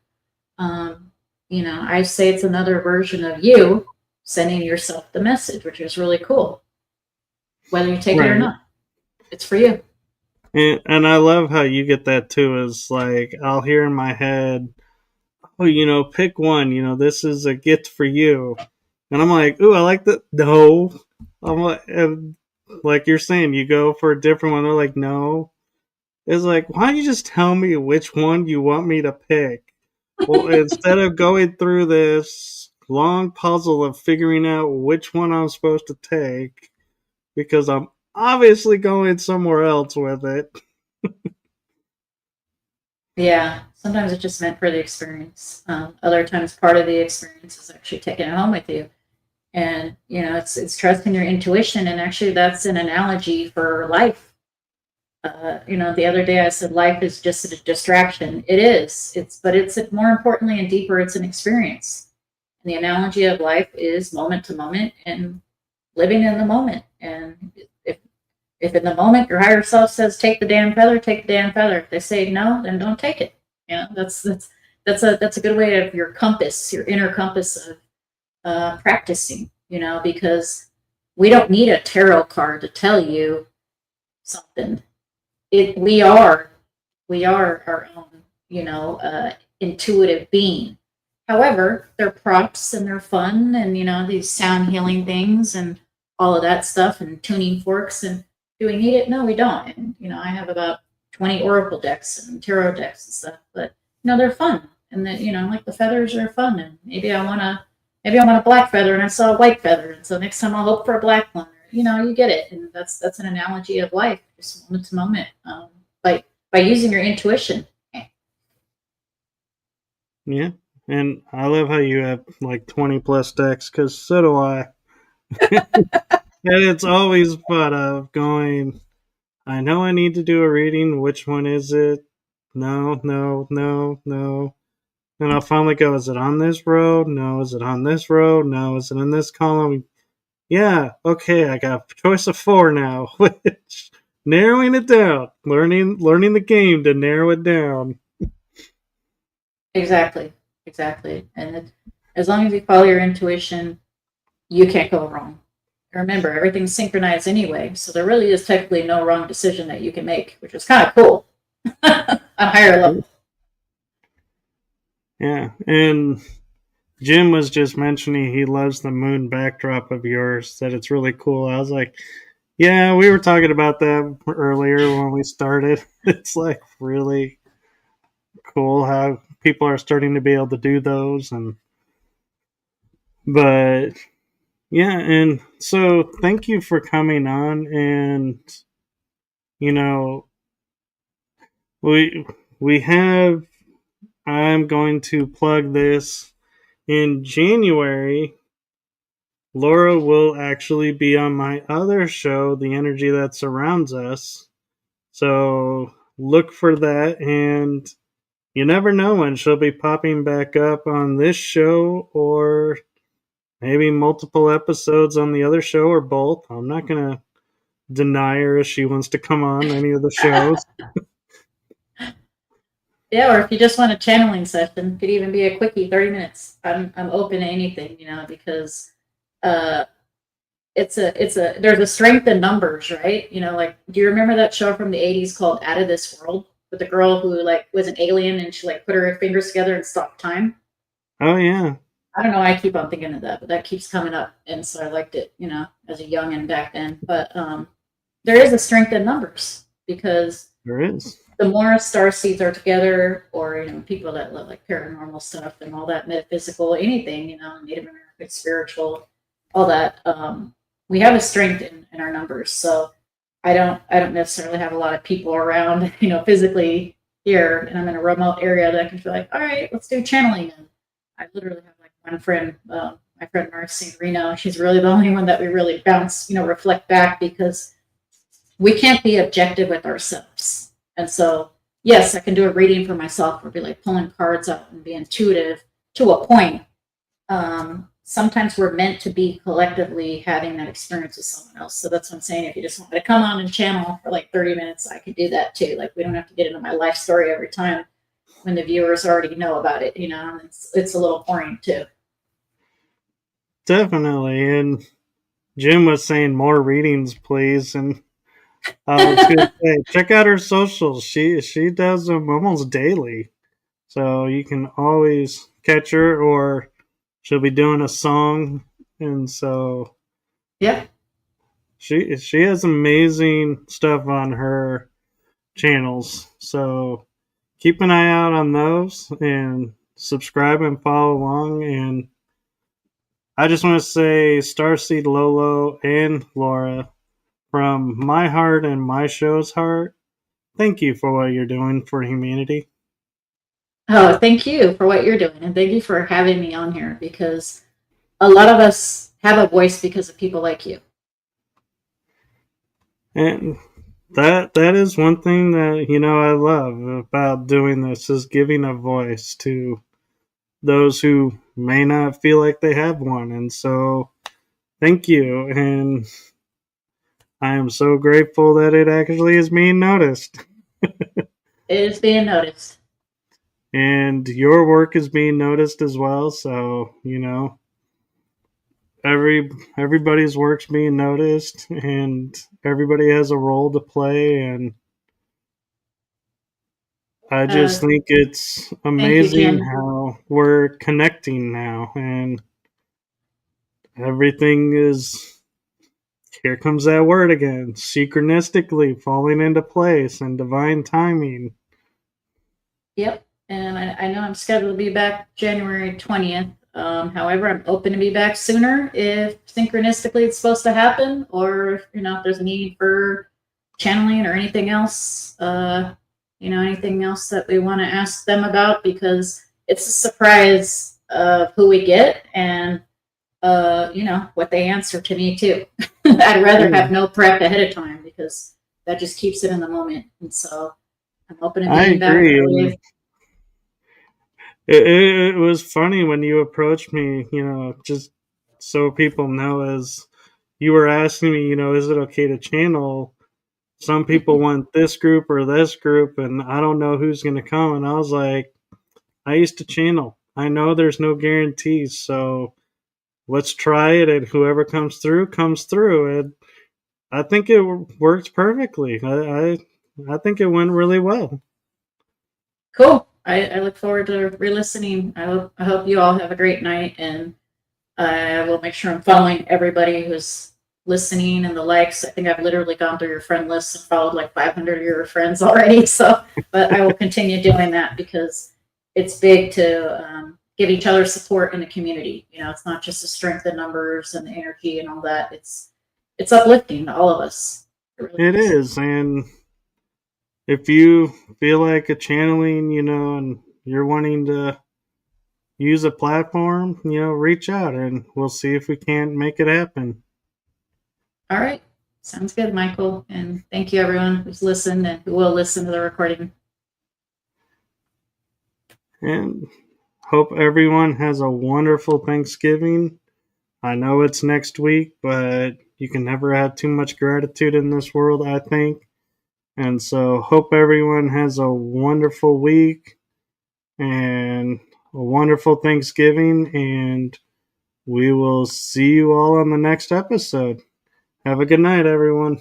I say it's another version of you sending yourself the message, which is really cool. Whether you take it or not, it's for you. And I love how you get that too, is like, I'll hear in my head, oh, pick one, this is a gift for you. And I'm like, ooh, I like that. No. I'm like, and like you're saying, you go for a different one. They're like, no. It's like, why don't you just tell me which one you want me to pick? Well, instead of going through this long puzzle of figuring out which one I'm supposed to take, because I'm obviously going somewhere else with it. Yeah, sometimes it's just meant for the experience. Other times, part of the experience is actually taking it home with you. And, it's trusting your intuition. And actually, that's an analogy for life. The other day I said life is just a distraction. It is. But it's more importantly and deeper, it's an experience. And the analogy of life is moment to moment and living in the moment. And if in the moment your higher self says take the damn feather, take the damn feather. If they say no, then don't take it. That's a good way of your compass, your inner compass of practicing. Because we don't need a tarot card to tell you something. We are our own, intuitive being. However, they're props and they're fun, and these sound healing things and all of that stuff, and tuning forks. And do we need it? No, we don't. And I have about 20 oracle decks and tarot decks and stuff, but they're fun, and then like the feathers are fun. And maybe I want a black feather, and I saw a white feather, and so next time I'll hope for a black one. You get it, and that's an analogy of life, just moment to moment, by using your intuition. Yeah, and I love how you have like 20 plus decks, because so do I. And it's always fun of going, I know I need to do a reading. Which one is it? No. And I'll finally go, is it on this row? No. Is it on this row? No. Is it in this column? Yeah. Okay, I got a choice of 4 now. Which, narrowing it down. Learning the game to narrow it down. Exactly. And as long as you follow your intuition, you can't go wrong. Remember, everything's synchronized anyway, so there really is technically no wrong decision that you can make, which is kind of cool on a higher level. Yeah, and Jim was just mentioning he loves the moon backdrop of yours, that it's really cool. I was like, yeah, we were talking about that earlier when we started. It's like really cool how people are starting to be able to do those. But yeah, and so thank you for coming on. And we have, I'm going to plug this in January. Laura will actually be on my other show, The Energy That Surrounds Us. So look for that, and you never know when she'll be popping back up on this show, or maybe multiple episodes on the other show, or both. I'm not going to deny her if she wants to come on any of the shows. Yeah, or if you just want a channeling session, could even be a quickie, 30 minutes. I'm open to anything, because there's a strength in numbers, right? Like, do you remember that show from the 80s called Out of This World, with the girl who was an alien and she put her fingers together and stopped time? Oh yeah. I don't know. I keep on thinking of that, but that keeps coming up, and so I liked it, as a youngin' back then. But there is a strength in numbers, because there is. The more star seeds are together, or people that love paranormal stuff and all that, metaphysical, anything, Native American, spiritual, all that, we have a strength in our numbers. So I don't necessarily have a lot of people around, physically here, and I'm in a remote area that I can feel like, all right, let's do channeling. And I literally have one friend, my friend Marcy Reno. She's really the only one that we really bounce, reflect back, because we can't be objective with ourselves. And so, yes, I can do a reading for myself, or be pulling cards out and be intuitive to a point. Sometimes we're meant to be collectively having that experience with someone else. So that's what I'm saying. If you just want me to come on and channel for 30 minutes, I could do that too. We don't have to get into my life story every time when the viewers already know about it. It's a little boring too. Definitely. And Jim was saying more readings, please. And I was going to say, check out her socials. She does them almost daily. So you can always catch her, or she'll be doing a song. And so yeah, she has amazing stuff on her channels. So keep an eye out on those, and subscribe and follow along. And I just want to say, Starseed Lø Lø and Laura, from my heart and my show's heart, thank you for what you're doing for humanity. Oh, thank you for what you're doing, and thank you for having me on here, because a lot of us have a voice because of people like you. And that is one thing that, I love about doing this, is giving a voice to those who may not feel like they have one. And so thank you. And I am so grateful that it actually is being noticed. It is being noticed. And your work is being noticed as well. So, everybody's work's being noticed, and everybody has a role to play. And I just think it's amazing how we're connecting now, and everything is, here comes that word again, synchronistically falling into place and divine timing. Yep. And I know I'm scheduled to be back January 20th. However, I'm open to be back sooner if synchronistically it's supposed to happen, or if there's a need for channeling or anything else. Anything else that we want to ask them about, because it's a surprise of who we get and what they answer to me too. I'd rather have no prep ahead of time, because that just keeps it in the moment. And so I'm open to being back. It was funny when you approached me, just so people know, as you were asking me, is it okay to channel? Some people want this group or this group, and I don't know who's going to come. And I was like, I used to channel. I know there's no guarantees, so let's try it, and whoever comes through, comes through. And I think it worked perfectly. I think it went really well. Cool. I look forward to re-listening. I hope you all have a great night, and I will make sure I'm following everybody who's listening and the likes. I think I've literally gone through your friend list and followed like 500 of your friends already. So, but I will continue doing that, because it's big to give each other support in the community. It's not just the strength in numbers and the energy and all that. It's uplifting to all of us. It is. And if you feel like a channeling, and you're wanting to use a platform, reach out and we'll see if we can't make it happen. All right. Sounds good, Michael. And thank you, everyone who's listened and who will listen to the recording. And hope everyone has a wonderful Thanksgiving. I know it's next week, but you can never have too much gratitude in this world, I think. And so hope everyone has a wonderful week and a wonderful Thanksgiving, and we will see you all on the next episode. Have a good night, everyone.